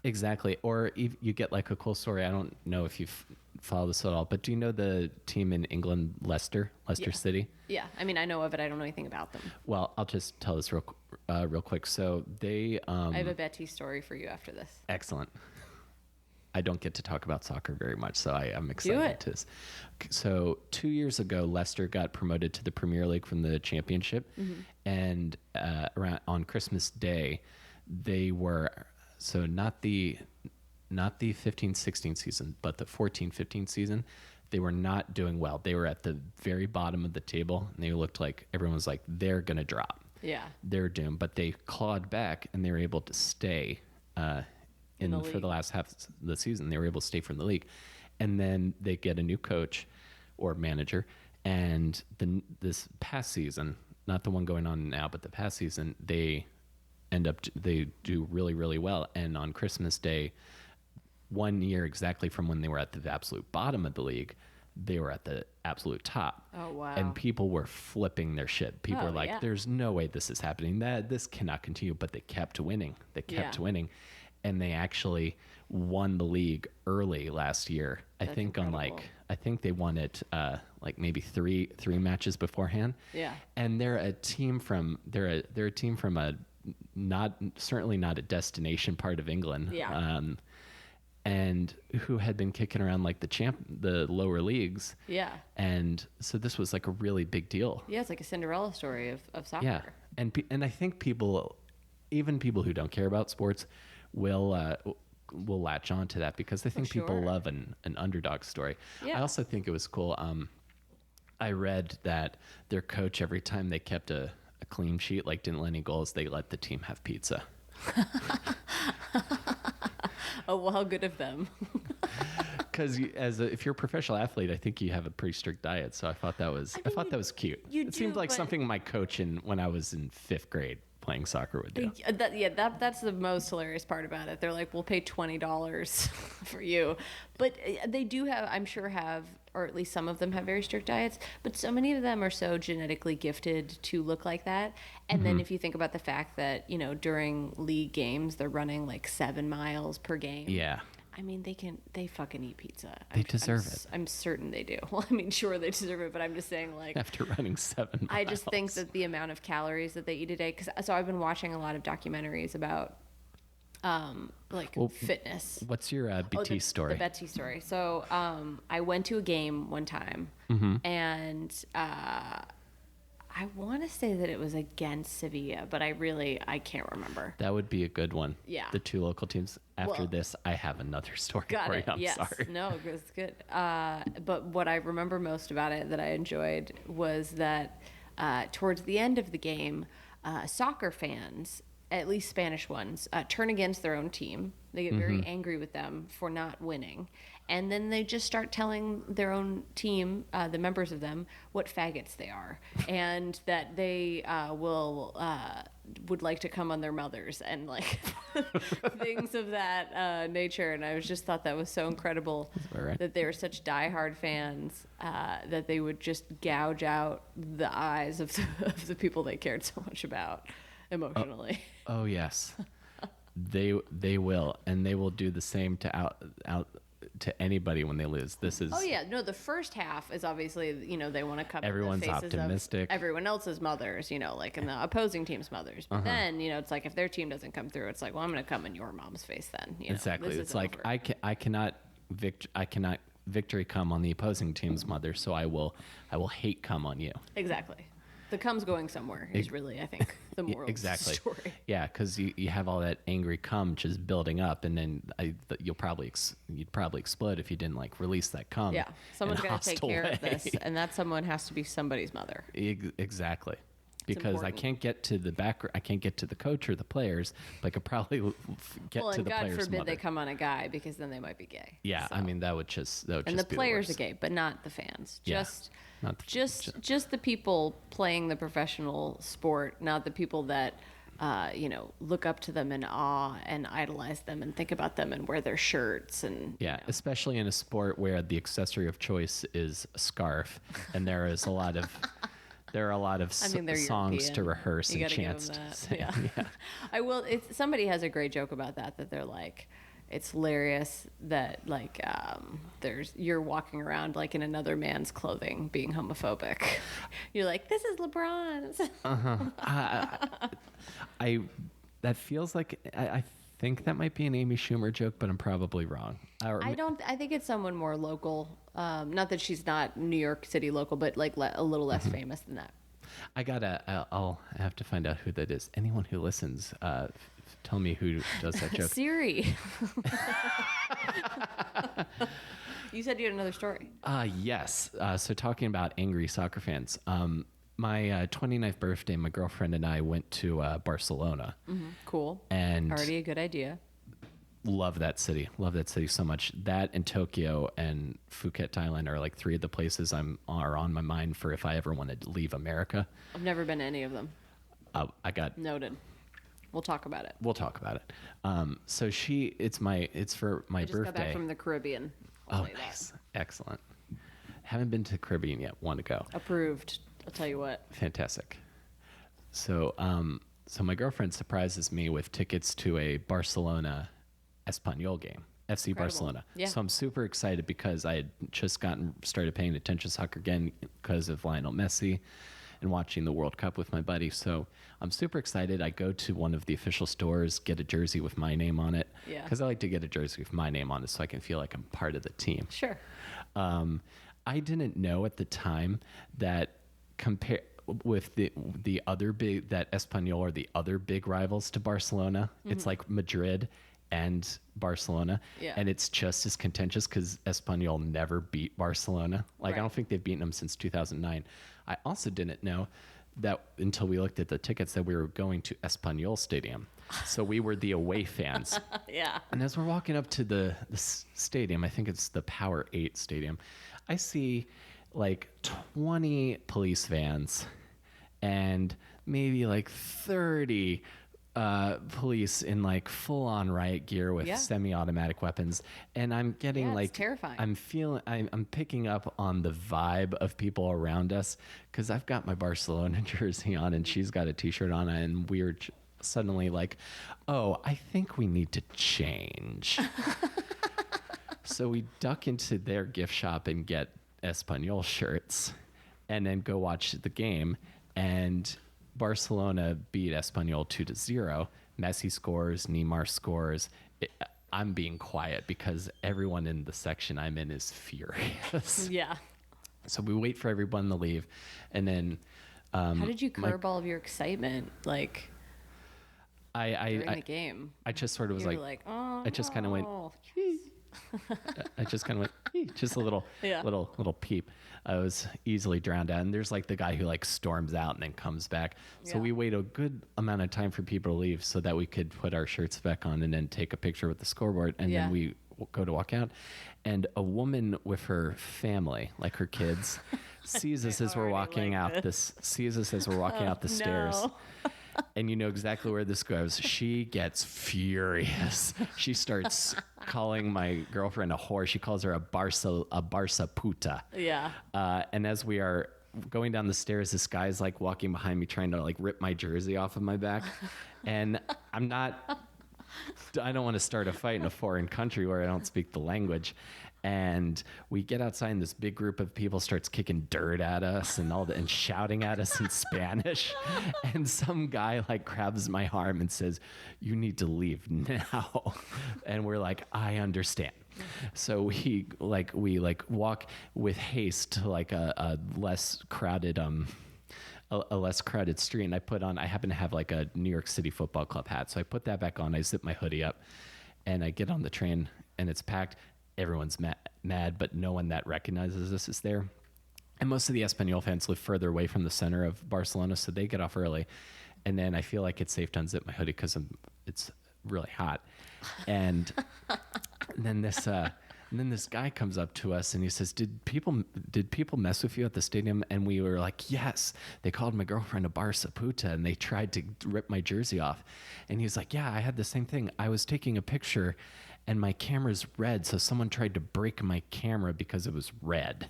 Exactly. Or you get like a cool story. I don't know if you've followed this at all, but do you know the Team in England, Leicester City? Yeah. I mean, I know of it. I don't know anything about them. Well, I'll just tell this real quick. So they... I have a Betis story for you after this. Excellent. I don't get to talk about soccer very much, so I'm excited to. So 2 years ago, Leicester got promoted to the Premier League from the Championship, and on Christmas Day, they were not the 15-16 season, but the 14-15 season. They were not doing well. They were at the very bottom of the table, and they looked like everyone was like, they're gonna drop. Yeah, they're doomed. But they clawed back, and they were able to stay. For the last half of the season, they were able to stay from the league, and then they get a new coach or manager, and this past season, not the one going on now, but the past season, they do really, really well. And on Christmas Day, 1 year exactly from when they were at the absolute bottom of the league, they were at the absolute top. Oh, wow. And people were flipping their shit. People were like, there's no way this is happening. This cannot continue. But they kept winning. Winning. And they actually won the league early last year. I think they won it like maybe three matches beforehand. Yeah. And they're a team from certainly not a destination part of England. Yeah. And who had been kicking around like the lower leagues. Yeah. And so this was like a really big deal. Yeah, it's like a Cinderella story of soccer. Yeah. And I think even people who don't care about sports will latch on to that because they think people love an underdog story. Yeah. I also think it was cool. I read that their coach, every time they kept a clean sheet, like didn't let any goals, they let the team have pizza. Oh, well, how good of them. Because if you're a professional athlete, I think you have a pretty strict diet. So I thought that was cute. It seemed like something my coach when I was in 5th grade playing soccer would do. That's the most hilarious part about it. They're like, we'll pay $20 for you. But they do have, or at least some of them have very strict diets, but so many of them are so genetically gifted to look like that. And then if you think about the fact that, you know, during league games, they're running like 7 miles per game. Yeah. I mean, they fucking eat pizza. They deserve it. I'm certain they do. Well, I mean, sure they deserve it, but I'm just saying, like, after running 7 miles. I just think that the amount of calories that they eat a day, so I've been watching a lot of documentaries about fitness. What's your BT story? The Betsy story. So I went to a game one time, and I want to say that it was against Sevilla, but I can't remember. That would be a good one. Yeah. The two local teams. After this, I have another story for you. I'm sorry. No, it's good. But what I remember most about it that I enjoyed was that towards the end of the game, soccer fans, at least Spanish ones, turn against their own team. They get very angry with them for not winning. And then they just start telling their own team, the members of them, what faggots they are, and that they would like to come on their mothers, and like things of that nature. And I just thought that was so incredible right. that they were such diehard fans that they would just gouge out the eyes of the people they cared so much about emotionally. Oh yes, they will, and they will do the same to out to anybody when they lose. This is. Oh yeah, no. The first half is obviously, they want to cover everyone's the faces optimistic. of everyone else's mothers, like in the opposing team's mothers. But then, it's like if their team doesn't come through, it's like, well, I'm going to come in your mom's face then. Exactly. It's like I cannot victory come on the opposing team's mother, so I will hate come on you. Exactly. The come's going somewhere is really, I think, the moral exactly. of the story. Yeah, because you have all that angry cum just building up, and then you'd probably explode if you didn't release that cum. Yeah, someone's got to take care of this, and that someone has to be somebody's mother. Exactly. Because I can't get to I can't get to the coach or the players, but I could probably get to the God player's forbid mother. they come on a guy, because then they might be gay. Yeah, so. I mean that would just and the be players the are gay, but not the fans. Yeah. Just the people playing the professional sport, not the people that look up to them in awe and idolize them and think about them and wear their shirts and especially in a sport where the accessory of choice is a scarf, and there is a lot of. There are a lot of songs to rehearse and chants to sing. Yeah. I will. Somebody has a great joke about that they're like, it's hilarious that you're walking around like in another man's clothing being homophobic. You're like, this is LeBron's. That feels like I think that might be an Amy Schumer joke, but I'm probably wrong. I think it's someone more local. Not that she's not New York City local, but a little less famous than that. I'll have to find out who that is. Anyone who listens, tell me who does that joke. Siri. You said you had another story. Yes. So talking about angry soccer fans, my 29th birthday, my girlfriend and I went to Barcelona. Mm-hmm. Cool. And already a good idea. Love that city so much. That and Tokyo and Phuket, Thailand are like three of the places are on my mind for if I ever wanted to leave America. I've never been to any of them. I got noted. We'll talk about it. So it's for my birthday. Got back from the Caribbean. Oh, nice. Excellent. Haven't been to the Caribbean yet. Want to go. Approved. I'll tell you what. Fantastic. So my girlfriend surprises me with tickets to a Barcelona Espanyol game, FC Incredible. Barcelona. Yeah. So I'm super excited because I had just started paying attention to soccer again because of Lionel Messi and watching the World Cup with my buddy. So I'm super excited. I go to one of the official stores, get a jersey with my name on it. Yeah. Because I like to get a jersey with my name on it so I can feel like I'm part of the team. Sure. I didn't know at the time that with the other big, that Espanyol are the other big rivals to Barcelona. Mm-hmm. It's like Madrid and Barcelona. Yeah. And it's just as contentious because Espanyol never beat Barcelona. Like, right. I don't think they've beaten them since 2009. I also didn't know that until we looked at the tickets that we were going to Espanyol Stadium. So we were the away fans. Yeah. And as we're walking up to the stadium, I think it's the Power 8 Stadium, I see like 20 police vans and maybe like 30 police in like full-on riot gear with semi-automatic weapons, and I'm getting like terrifying. I'm picking up on the vibe of people around us because I've got my Barcelona jersey on and she's got a t-shirt on, and we're suddenly like, oh, I think we need to change. So we duck into their gift shop and get Espanyol shirts and then go watch the game, and Barcelona beat Espanyol 2-0. Messi scores, Neymar scores. I'm being quiet because everyone in the section I'm in is furious. Yeah. So we wait for everyone to leave, and then how did you curb all of your excitement, like during the game? I just sort of was like oh, I just kind of went. I just kind of went, just a little peep. I was easily drowned out. And there's like the guy who like storms out and then comes back. So we wait a good amount of time for people to leave so that we could put our shirts back on and then take a picture with the scoreboard. And then we go to walk out, and a woman with her family, like her kids, sees us as we're walking out the stairs. And you know exactly where this goes. She gets furious. She starts calling my girlfriend a whore. She calls her a Barca puta. Yeah. And as we are going down the stairs, this guy's like walking behind me, trying to like rip my jersey off of my back. And I don't want to start a fight in a foreign country where I don't speak the language. And we get outside, and this big group of people starts kicking dirt at us and shouting at us in Spanish. And some guy like grabs my arm and says, "You need to leave now." And we're like, "I understand." So we walk with haste to like a less crowded a less crowded street, and I happen to have like a New York City Football Club hat, so I put that back on. I zip my hoodie up, and I get on the train, and it's packed. Everyone's mad, but no one that recognizes us is there. And most of the Espanyol fans live further away from the center of Barcelona, so they get off early. And then I feel like it's safe to unzip my hoodie because it's really hot. And then this guy comes up to us and he says, "Did people mess with you at the stadium?" And we were like, "Yes, they called my girlfriend a Barca puta and they tried to rip my jersey off." And he was like, "Yeah, I had the same thing. I was taking a picture and my camera's red, so someone tried to break my camera because it was red."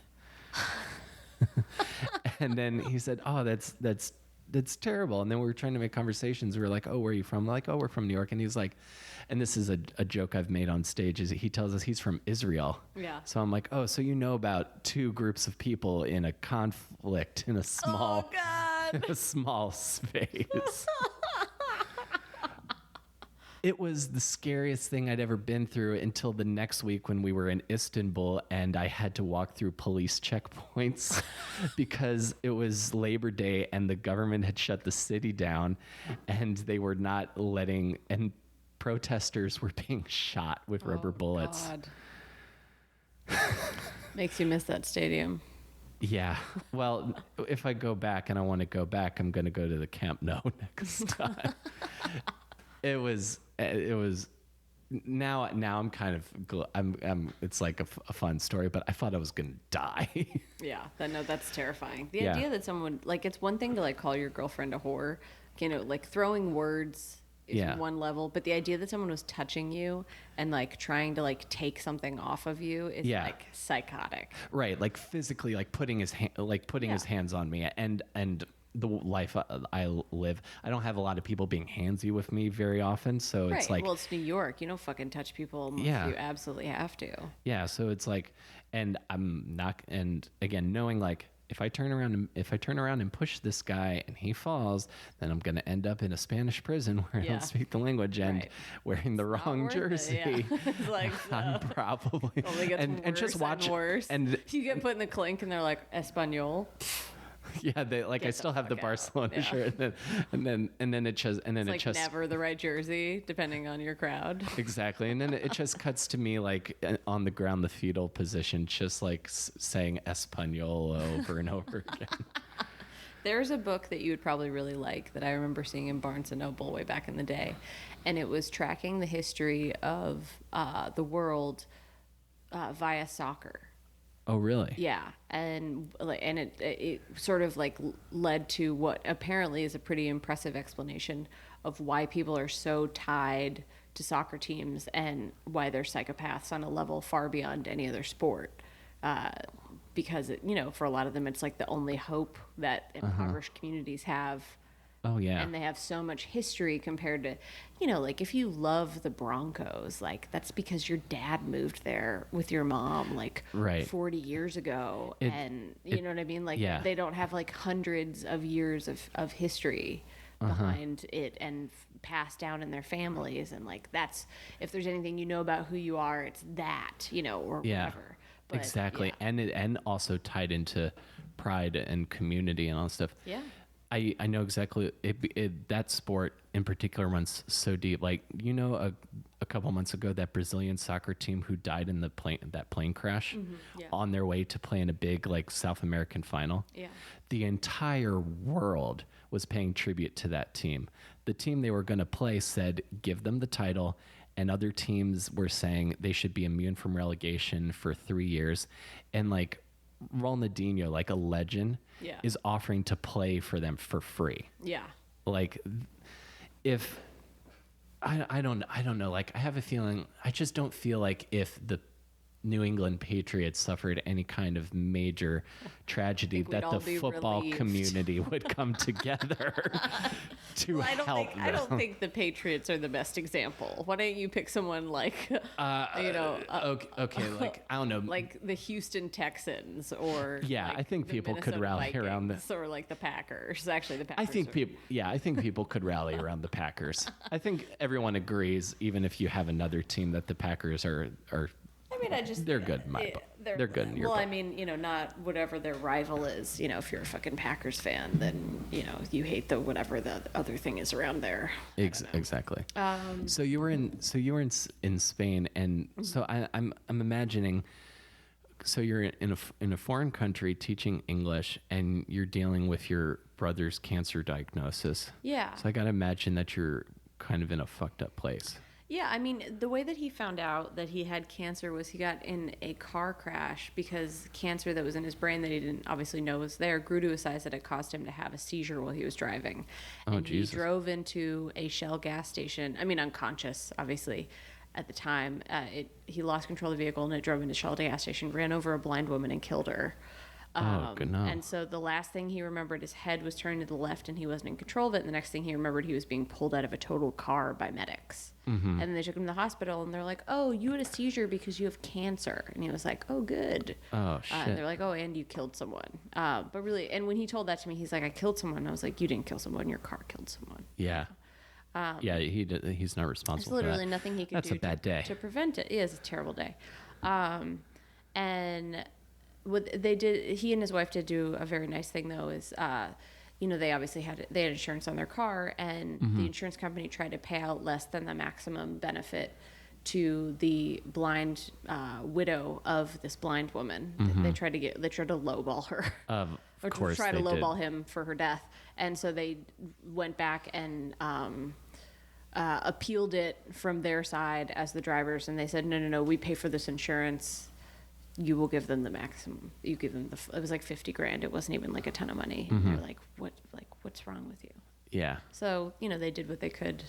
And then he said, "Oh, that's terrible." And then we were trying to make conversations. We were like, "Oh, where are you from?" Like, "Oh, we're from New York." And he's like, and this is a joke I've made on stage, is he tells us he's from Israel. Yeah. So I'm like, "Oh, so you know about two groups of people in a conflict in a small, in a small space." It was the scariest thing I'd ever been through until the next week when we were in Istanbul and I had to walk through police checkpoints because it was Labor Day and the government had shut the city down and they were not letting, and protesters were being shot with rubber bullets. God. Makes you miss that stadium. Yeah. Well, if I go back and I want to go back, I'm going to go to the Camp Nou next time. It was now I'm kind of it's like a fun story, but I thought I was gonna die. Yeah, that's terrifying. The idea that someone, like, it's one thing to like call your girlfriend a whore, you know, like throwing words is one level, but the idea that someone was touching you and like trying to like take something off of you is like psychotic. Right, like physically, like putting his his hands on me, and the life I live, I don't have a lot of people being handsy with me very often, so it's like, well, it's New York, you don't fucking touch people unless you absolutely have to. Yeah, so it's like, and I'm not, and again, knowing like if I turn around and push this guy and he falls, then I'm going to end up in a Spanish prison where I don't speak the language and wearing the wrong jersey. It's like, I'm probably only gets worse and just watch worse. And you get put in the clink and they're like, Espanol. Yeah, they like, I still have the Barcelona shirt, and then it just, and then it's like never the right jersey depending on your crowd. Exactly, and then it just cuts to me like on the ground, the fetal position, just like saying Espanol over and over again. There's a book that you would probably really like that I remember seeing in Barnes & Noble way back in the day, and it was tracking the history of the world via soccer. Oh, really? Yeah, and it sort of like led to what apparently is a pretty impressive explanation of why people are so tied to soccer teams and why they're psychopaths on a level far beyond any other sport. Because for a lot of them, it's like the only hope that impoverished communities have. Oh, yeah. And they have so much history compared to, like if you love the Broncos, like that's because your dad moved there with your mom like 40 years ago. And you know what I mean? Like they don't have like hundreds of years of history behind it and passed down in their families. And like that's, if there's anything about who you are, it's that, or whatever. But, exactly. And also tied into pride and community and all that stuff. Yeah. I know exactly that sport in particular runs so deep. Like, a couple months ago, that Brazilian soccer team who died in that plane crash on their way to play in a big like South American final. Yeah. The entire world was paying tribute to that team. The team they were going to play said, give them the title and other teams were saying they should be immune from relegation for 3 years. And like Ronaldinho, like a legend, is offering to play for them for free. Yeah. Like if I don't know. Like I have a feeling, I just don't feel like if the New England Patriots suffered any kind of major tragedy that the football community would come together to help them. I don't think the Patriots are the best example. Why don't you pick someone like, okay, like, I don't know. Like the Houston Texans or like I think people could rally Vikings, around the, or like the Packers. Actually, the Packers. I think people could rally around the Packers. I think everyone agrees, even if you have another team, that the Packers are they're good in my book. They're good in your book. Well, I mean, not whatever their rival is. If you're a fucking Packers fan, then you hate whatever the other thing is around there. Exactly. So you were in Spain, and so I'm imagining. So you're in a foreign country teaching English, and you're dealing with your brother's cancer diagnosis. Yeah. So I gotta imagine that you're kind of in a fucked up place. Yeah, I mean, the way that he found out that he had cancer was he got in a car crash because cancer that was in his brain that he didn't obviously know was there grew to a size that it caused him to have a seizure while he was driving. And Jesus. He drove into a Shell gas station. I mean, unconscious, obviously, at the time. He lost control of the vehicle and it drove into a Shell gas station, ran over a blind woman and killed her. Good no. And so the last thing he remembered, his head was turned to the left and he wasn't in control of it. And the next thing he remembered, he was being pulled out of a totaled car by medics. And then they took him to the hospital and they're like, oh, you had a seizure because you have cancer. And he was like, oh, good. Oh, shit. And they're like, oh, and you killed someone. But really, and when he told that to me, he's like, I killed someone. And I was like, you didn't kill someone. Your car killed someone. Yeah. He's not responsible for that. There's literally nothing he could That's do a bad day. to prevent it. It is a terrible day. And what they did, he and his wife did do a very nice thing though, is they obviously had insurance on their car, and the insurance company tried to pay out less than the maximum benefit to the blind widow of this blind woman. They tried to lowball her, or to try to lowball him for her death. And so they went back and appealed it from their side as the drivers, and they said, no, we pay for this insurance. You will give them the maximum. You give them it was like $50,000. It wasn't even like a ton of money. And they're like, what's wrong with you? Yeah. So, they did what they could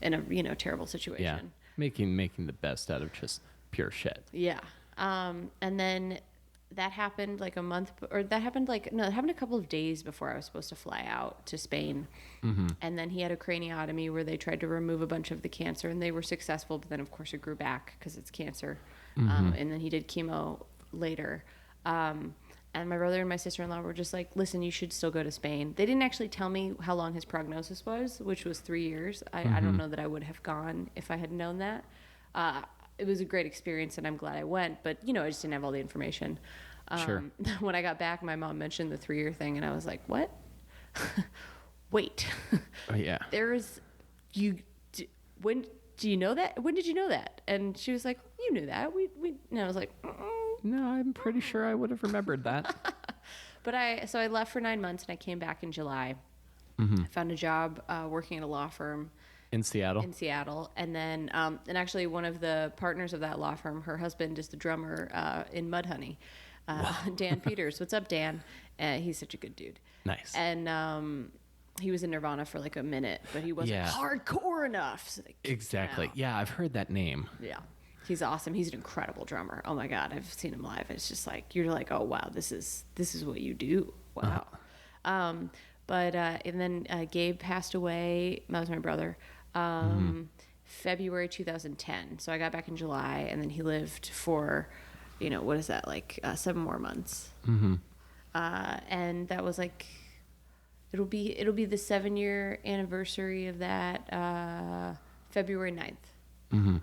in a, terrible situation. Yeah. Making the best out of just pure shit. Yeah. And then that happened like a month, it happened a couple of days before I was supposed to fly out to Spain. And then he had a craniotomy where they tried to remove a bunch of the cancer, and they were successful, but then of course it grew back because it's cancer. And then he did chemo later. And my brother and my sister-in-law were just like, listen, you should still go to Spain. They didn't actually tell me how long his prognosis was, which was 3 years. I don't know that I would have gone if I had known that. It was a great experience and I'm glad I went, but I just didn't have all the information. Sure. When I got back, my mom mentioned the 3-year thing and I was like, what? Wait. Oh yeah. When do you know that? When did you know that? And she was like, you knew that. And I was like, no, I'm pretty sure I would have remembered that. But I left for 9 months and I came back in July. I found a job working at a law firm in Seattle. And then, and actually one of the partners of that law firm, her husband is the drummer in Mudhoney, Dan Peters. What's up, Dan? He's such a good dude. Nice. And he was in Nirvana for like a minute, but he wasn't hardcore enough. So exactly. Yeah, I've heard that name. Yeah. He's awesome. He's an incredible drummer. Oh my God, I've seen him live. It's just like, you're like, oh wow, this is what you do. Wow. But and then Gabe passed away. That was my brother. February 2010. So I got back in July, and then he lived for, what is that, like 7 more months. And that was like, it'll be the 7-year anniversary of that, February 9th.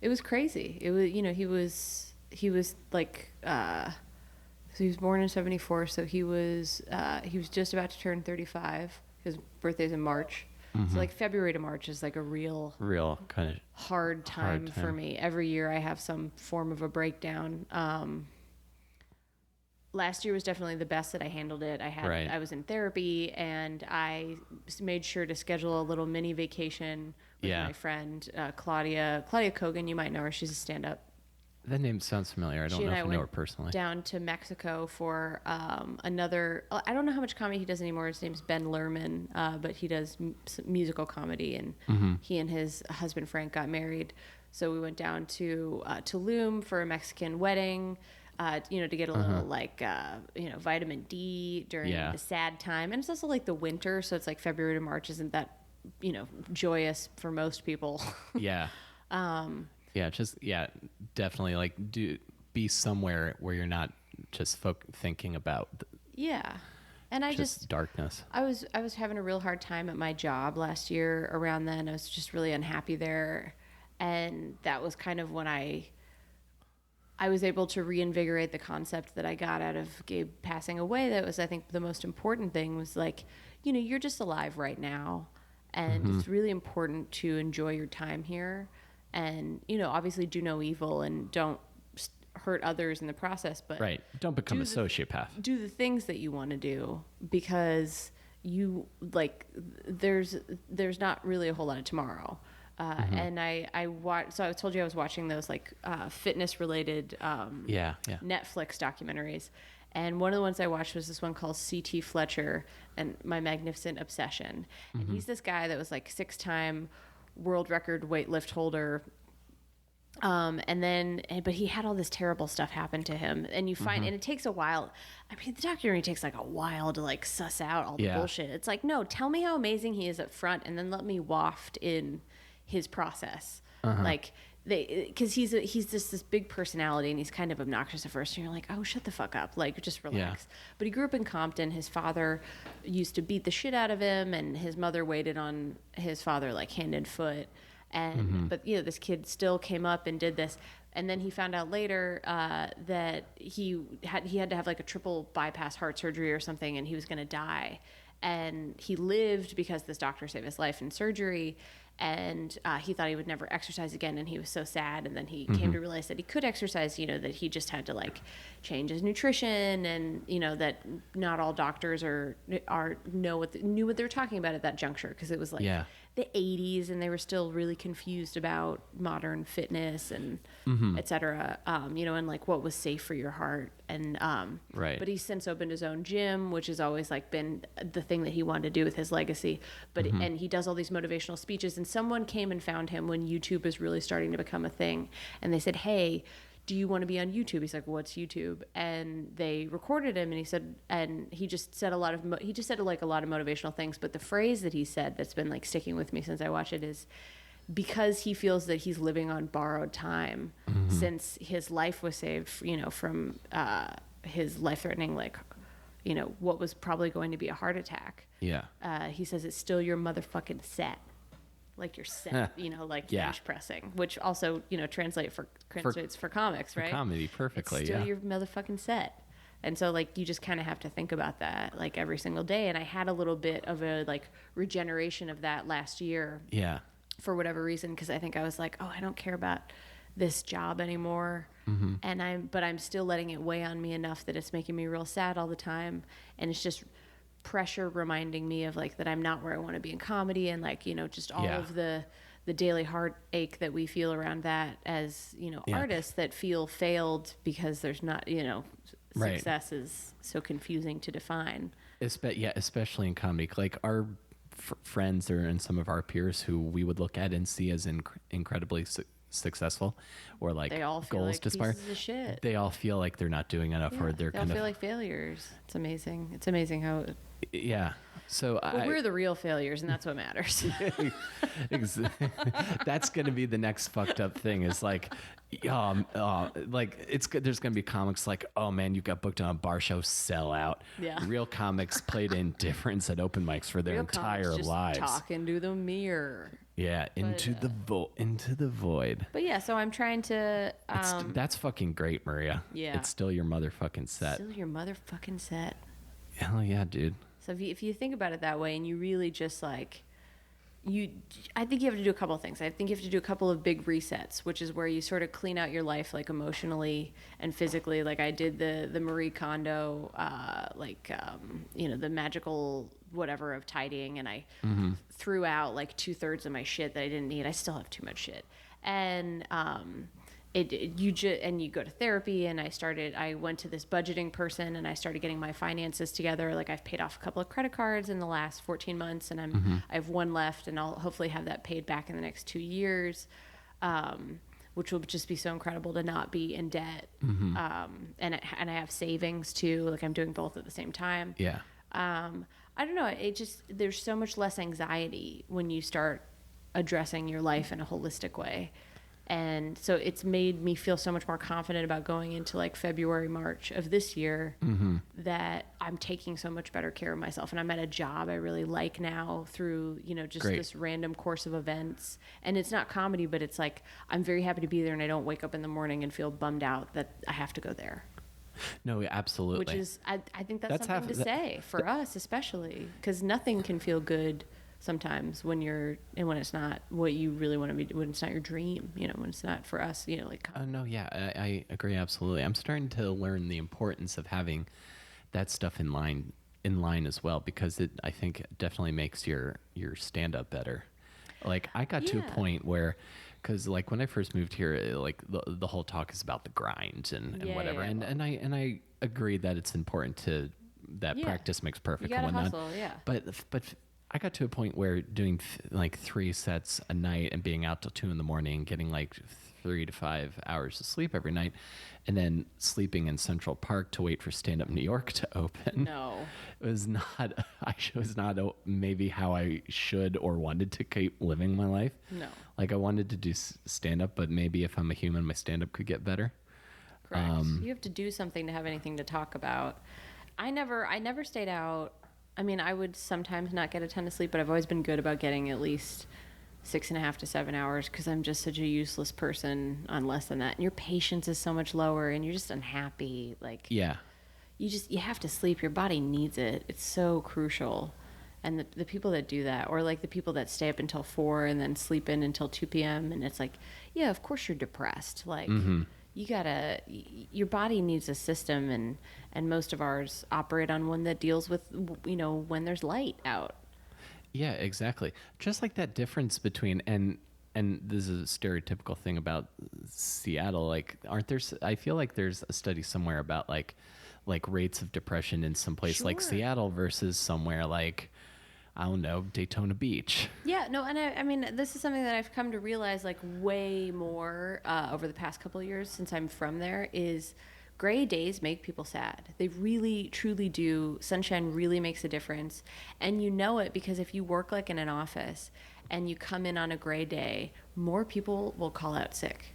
It was crazy. It was, he was like, so he was born in 1974. So he was just about to turn 35. His birthday's in March. So like February to March is like a real kind of hard time for me. Every year I have some form of a breakdown. last year was definitely the best that I handled it. I was in therapy, and I made sure to schedule a little mini vacation with my friend Claudia Kogan. You might know her. She's a stand-up. That name sounds familiar. I don't know if I know her personally. Down to Mexico for another. I don't know how much comedy he does anymore. His name's Ben Lerman, but he does musical comedy, and he and his husband Frank got married. So we went down to Tulum for a Mexican wedding. To get a little vitamin D during the sad time, and it's also like the winter, so it's like February to March isn't that joyous for most people. Yeah. Definitely like be somewhere where you're not just thinking about and I just darkness. I was having a real hard time at my job last year around then. I was just really unhappy there, and that was kind of when I was able to reinvigorate the concept that I got out of Gabe passing away. That was, I think, the most important thing was like, you're just alive right now, and it's really important to enjoy your time here. And, obviously do no evil and don't hurt others in the process, but right. Don't become a sociopath. Do the things that you want to do, because there's not really a whole lot of tomorrow. And so I told you I was watching those fitness related, Netflix documentaries. And one of the ones I watched was this one called C.T. Fletcher and My Magnificent Obsession. And he's this guy that was 6-time world record weightlift holder. But he had all this terrible stuff happen to him, and you find, and it takes a while. I mean, the documentary takes a while to suss out all the bullshit. It's no, tell me how amazing he is up front, and then let me waft in his process. Because he's just this big personality, and he's kind of obnoxious at first, and you're like, oh, shut the fuck up, just relax. But he grew up in Compton. His father used to beat the shit out of him, and his mother waited on his father hand and foot. And but this kid still came up and did this, and then he found out later that he had to have a triple bypass heart surgery or something, and he was going to die. And he lived because this doctor saved his life in surgery. And he thought he would never exercise again, and he was so sad. And then he came to realize that he could exercise, that he just had to change his nutrition, and that not all doctors knew what they were talking about at that juncture, because it was the 80s, and they were still really confused about modern fitness and et cetera, and what was safe for your heart. And right. But he's since opened his own gym, which has always been the thing that he wanted to do with his legacy. But and he does all these motivational speeches. And someone came and found him when YouTube was really starting to become a thing, and they said, "Hey, do you want to be on YouTube?" He's like, "What's YouTube?" And they recorded him, and he said, and he just said a lot of motivational things. But the phrase that he said that's been sticking with me since I watched it is, because he feels that he's living on borrowed time since his life was saved, from his life-threatening, what was probably going to be a heart attack. Yeah. He says it's still your motherfucking set. You're set, bench pressing, which also, translates for comics, right? For comedy, perfectly, it's still your motherfucking set. And so, you just kind of have to think about that, every single day. And I had a little bit of a, regeneration of that last year. Yeah. For whatever reason, because I think I was oh, I don't care about this job anymore. And I'm still letting it weigh on me enough that it's making me real sad all the time. And it's just pressure reminding me of that I'm not where I want to be in comedy, and just all of the daily heartache that we feel around that as artists that feel failed because there's not success is so confusing to define. Especially in comedy, our friends and some of our peers who we would look at and see as incredibly successful, or they all feel goals to aspire. Pieces of shit. They all feel like they're not doing enough, or they all feel like failures. It's amazing. It's amazing how. Yeah. So we're the real failures, and that's what matters. That's going to be the next fucked up thing. Is it's there's going to be comics oh man, you got booked on a bar show, sell out. Yeah. Real comics played indifference at open mics for their entire lives. Talking to the mirror. Yeah, into the void. But yeah, so I'm trying to. That's fucking great, Maria. Yeah. It's still your motherfucking set. Still your motherfucking set. Hell yeah, dude. So if you think about it that way, and you really just I think you have to do a couple of things. I think you have to do a couple of big resets, which is where you sort of clean out your life, like emotionally and physically. Like I did the Marie Kondo, the magical whatever of tidying, and I threw out like 2/3 of my shit that I didn't need. I still have too much shit, and you go to therapy, and I went to this budgeting person, and I started getting my finances together. Like I've paid off a couple of credit cards in the last 14 months, and I have one left, and I'll hopefully have that paid back in the next 2 years, which will just be so incredible to not be in debt. And I have savings too. Like I'm doing both at the same time. Yeah. I don't know. There's so much less anxiety when you start addressing your life in a holistic way. And so it's made me feel so much more confident about going into like February, March of this year, that I'm taking so much better care of myself. And I'm at a job I really like now through, just Great. this random course of events. And it's not comedy, but it's like, I'm very happy to be there, and I don't wake up in the morning and feel bummed out that I have to go there. No, absolutely. Which is, I think that's something to say for us, especially, because nothing can feel good sometimes when it's not what you really want to be, when it's not your dream, when it's not for us, No, yeah, I agree. Absolutely. I'm starting to learn the importance of having that stuff in line as well, because I think it definitely makes your stand up better. Like I got to a point where, because like when I first moved here, like the whole talk is about the grind and whatever. And I agree that it's important that practice makes perfect you and gotta whatnot. hustle, yeah. But I got to a point where doing like 3 sets a night and being out till 2 a.m, getting like 3 to 5 hours of sleep every night, and then sleeping in Central Park to wait for Stand Up New York to open. No, it was not maybe how I should or wanted to keep living my life. No, like I wanted to do stand up, but maybe if I'm a human, my stand up could get better. Correct. You have to do something to have anything to talk about. I never stayed out. I mean, I would sometimes not get a ton of sleep, but I've always been good about getting at least 6.5 to 7 hours, because I'm just such a useless person on less than that. And your patience is so much lower, and you're just unhappy. Like, yeah, you have to sleep. Your body needs it. It's so crucial. And the people that do that, or like the people that stay up until 4 and then sleep in until 2 p.m. And it's like, yeah, of course you're depressed. Like, your body needs a system, and most of ours operate on one that deals with, when there's light out. Yeah, exactly. Just like that difference between, and this is a stereotypical thing about Seattle. Like, I feel like there's a study somewhere about like rates of depression in some place like Seattle versus somewhere like, I don't know, Daytona Beach. Yeah, no, and I mean, this is something that I've come to realize like way more over the past couple of years since I'm from there, is gray days make people sad. They really, truly do. Sunshine really makes a difference. And you know it because if you work like in an office and you come in on a gray day, more people will call out sick.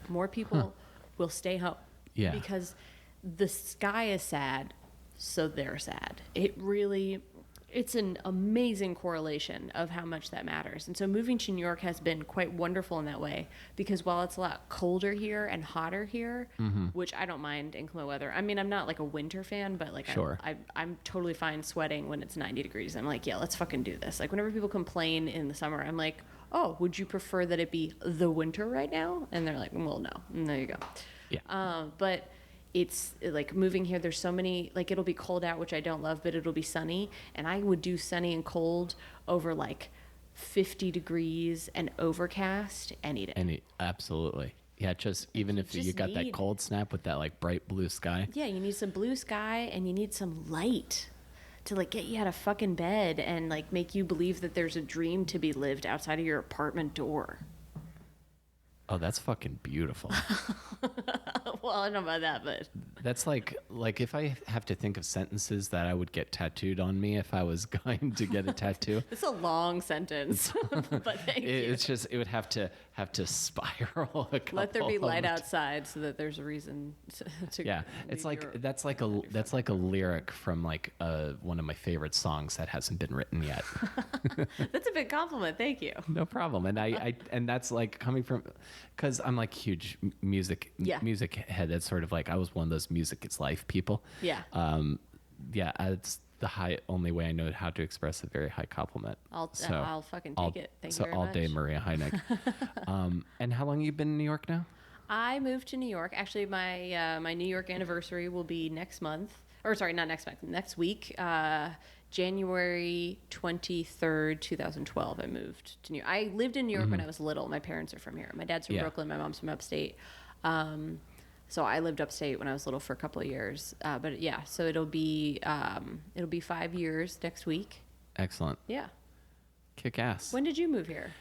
More people will stay home. Yeah. Because the sky is sad, so they're sad. It's an amazing correlation of how much that matters. And so moving to New York has been quite wonderful in that way, because while it's a lot colder here and hotter here, which I don't mind inclement weather. I mean, I'm not like a winter fan, but like sure. I'm totally fine sweating when it's 90 degrees. I'm like, yeah, let's fucking do this. Like whenever people complain in the summer, I'm like, oh, would you prefer that it be the winter right now? And they're like, well, no. And there you go. Yeah. But it's like moving here, there's so many, like it'll be cold out, which I don't love, but it'll be sunny, and I would do sunny and cold over like 50 degrees and overcast any day. Absolutely. Yeah, just even if you got that cold snap with that like bright blue sky. Yeah, you need some blue sky, and you need some light to like get you out of fucking bed and like make you believe that there's a dream to be lived outside of your apartment door. Oh, that's fucking beautiful. Well, I don't know about that, but that's like if I have to think of sentences that I would get tattooed on me if I was going to get a tattoo. It's a long sentence, but thank you. It's just, it would have to spiral a couple. Let there be light outside so that there's a reason to yeah, it's like that's like a lyric from like one of my favorite songs that hasn't been written yet. That's a big compliment. Thank you. No problem. And I and that's like coming from, because I'm like huge music head. That's sort of like, I was one of those music is life people. Yeah. Yeah, the only way I know how to express a very high compliment. I'll fucking take it. Thank you very all much. day, Maria Heinegg. And how long have you been in New York now? I moved to New York. Actually, my New York anniversary will be next month. Or sorry, not next month. Next week, January 23rd, 2012. I moved to New York. I lived in New York when I was little. My parents are from here. My dad's from Brooklyn. My mom's from upstate. So I lived upstate when I was little for a couple of years. But yeah, so it'll be 5 years next week. Excellent. Yeah. Kick ass. When did you move here?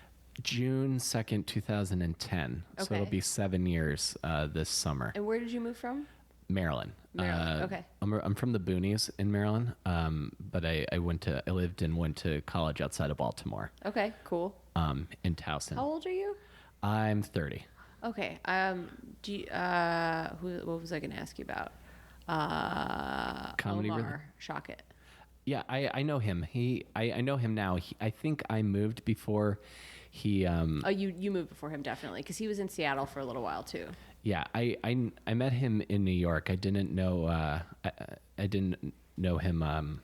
June 2nd, 2010. Okay. So it'll be 7 years this summer. And where did you move from? Maryland. Okay. I'm from the boonies in Maryland, but I lived and went to college outside of Baltimore. Okay, cool. In Towson. How old are you? I'm 30. Okay. What was I going to ask you about? Comedy. Omar Shockett. Yeah, I know him. I know him now. I think I moved before he. Oh, you moved before him, definitely, because he was in Seattle for a little while too. Yeah, I met him in New York. I didn't know I didn't know him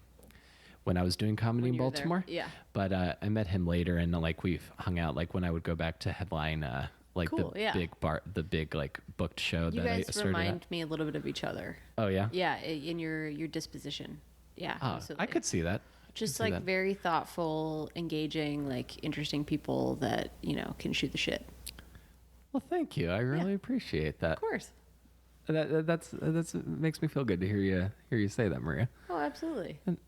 when I was doing comedy in Baltimore. Yeah. But I met him later, and like we've hung out. Like when I would go back to headline, the big like booked show you that I guys started. Remind me a little bit of each other. Oh yeah. Yeah, in your disposition. Yeah, absolutely. I could see that. Just like very thoughtful, engaging, like interesting people that can shoot the shit. Well, thank you. I really appreciate that. Of course. That's makes me feel good to hear you say that, Maria. Oh, absolutely. And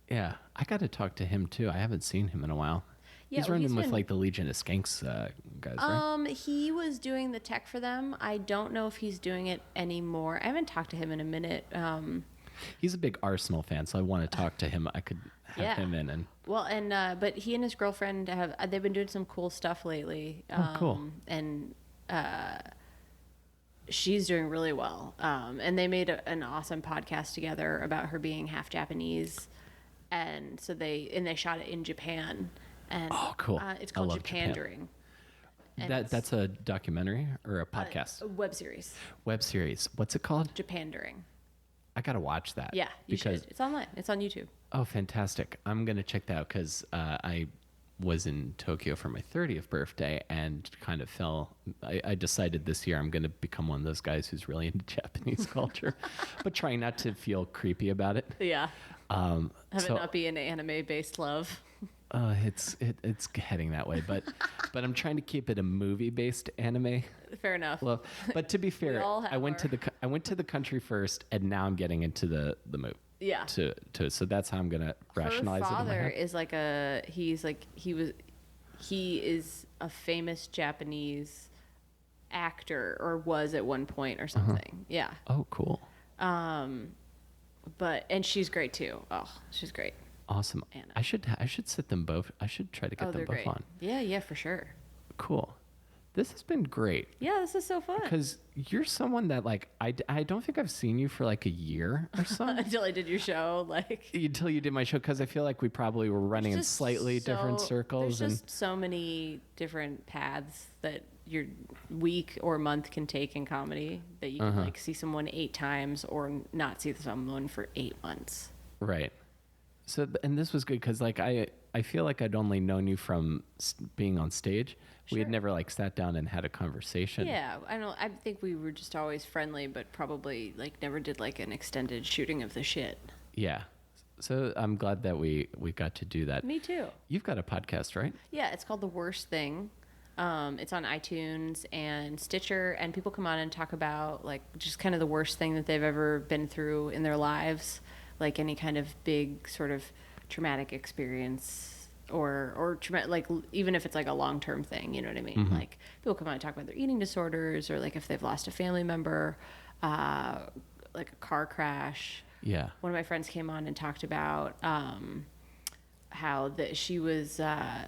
yeah, I got to talk to him too. I haven't seen him in a while. Yeah, he's running with like the Legion of Skanks guys, right? He was doing the tech for them. I don't know if he's doing it anymore. I haven't talked to him in a minute. He's a big Arsenal fan, so I want to talk to him. I could have him in and. Well, but he and his girlfriend they've been doing some cool stuff lately. Cool. And she's doing really well. And they made an awesome podcast together about her being half Japanese, and so they shot it in Japan. And cool! It's called Japandering. That's a documentary or a podcast? A web series. Web series. What's it called? Japandering. I gotta watch that. Yeah, you should. It's online. It's on YouTube. Oh, fantastic! I'm gonna check that out because I was in Tokyo for my 30th birthday and kind of I decided this year I'm going to become one of those guys who's really into Japanese culture, but trying not to feel creepy about it. Yeah. Have it not be an anime-based love. It's heading that way, but I'm trying to keep it a movie-based anime. Fair enough. Love. But to be fair, I went to the country first, and now I'm getting into the movie. Yeah. So that's how I'm gonna rationalize it. Her father is like he is a famous Japanese actor, or was at one point or something. Yeah. Oh, cool. And she's great too. Oh, she's great. Awesome. Anna. I should sit them both. I should try to get them both great. on. Yeah, for sure. Cool. This has been great. Yeah, this is so fun. Because you're someone that like I don't think I've seen you for like a year or so. Until I did your show, until you did my show, because I feel like we probably were running in slightly different circles. There's just so many different paths that your week or month can take in comedy that you can see someone 8 times or not see someone for 8 months. Right. So and this was good because like I feel like I'd only known you from being on stage. Sure. We had never like sat down and had a conversation. Yeah, I think we were just always friendly, but probably like never did like an extended shooting of the shit. Yeah. So I'm glad that we got to do that. Me too. You've got a podcast, right? Yeah, it's called The Worst Thing. It's on iTunes and Stitcher, and people come on and talk about like just kind of the worst thing that they've ever been through in their lives, like any kind of big sort of traumatic experience. Or like even if it's like a long-term thing, you know what I mean? Mm-hmm. Like people come on and talk about their eating disorders, or like if they've lost a family member, like a car crash. Yeah. One of my friends came on and talked about how she was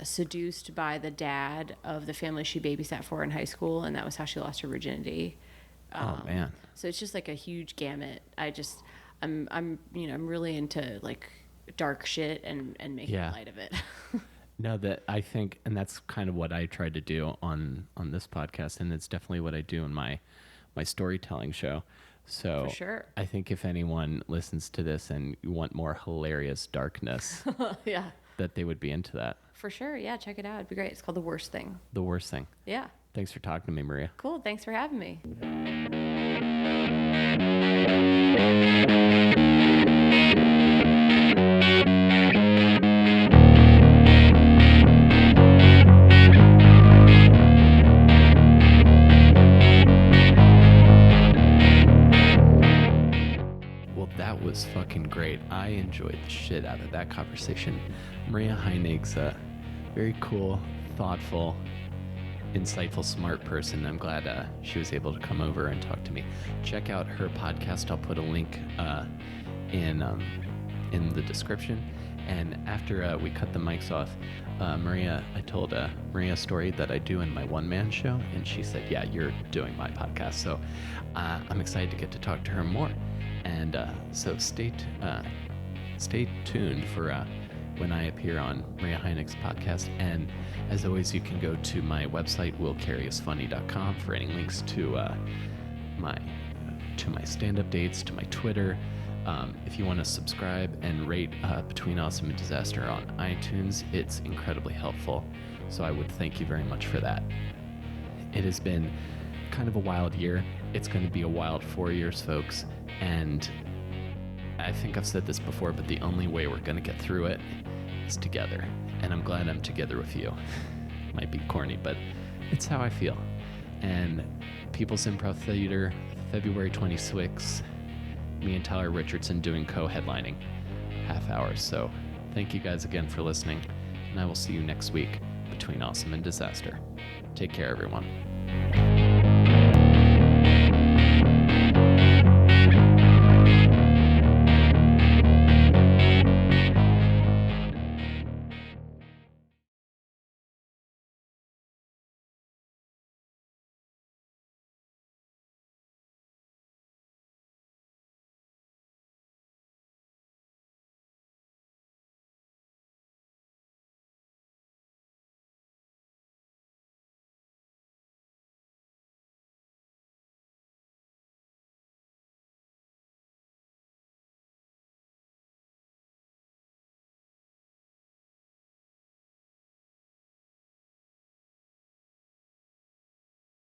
seduced by the dad of the family she babysat for in high school, and that was how she lost her virginity. Oh man. So it's just like a huge gamut. I'm really into like dark shit and making light of it. No, that I think, and that's kind of what I tried to do on this podcast, and it's definitely what I do in my storytelling show. So For sure. I think if anyone listens to this and you want more hilarious darkness, Yeah. that they would be into that. For sure. Yeah, check it out. It'd be great. It's called The Worst Thing. The Worst Thing. Yeah. Thanks for talking to me, Maria. Cool. Thanks for having me. That was fucking great. I enjoyed the shit out of that conversation. Maria Heinegg's a very cool, thoughtful, insightful, smart person. I'm glad she was able to come over and talk to me. Check out her podcast. I'll put a link in the description. And after we cut the mics off, I told Maria a story that I do in my one-man show, and she said, yeah, you're doing my podcast. So I'm excited to get to talk to her more. And so stay tuned for when I appear on Maria Heinegg's podcast. And as always, you can go to my website, willcarryusfunny.com, for any links to my stand-up dates, to my Twitter. If you want to subscribe and rate Between Awesome and Disaster on iTunes, it's incredibly helpful. So I would thank you very much for that. It has been kind of a wild year. It's going to be a wild 4 years, folks. And I think I've said this before, but the only way we're going to get through it is together. And I'm glad I'm together with you. Might be corny, but it's how I feel. And People's Improv Theater, February 26th, me and Tyler Richardson doing co-headlining half hours. So thank you guys again for listening, and I will see you next week between Awesome and Disaster. Take care, everyone.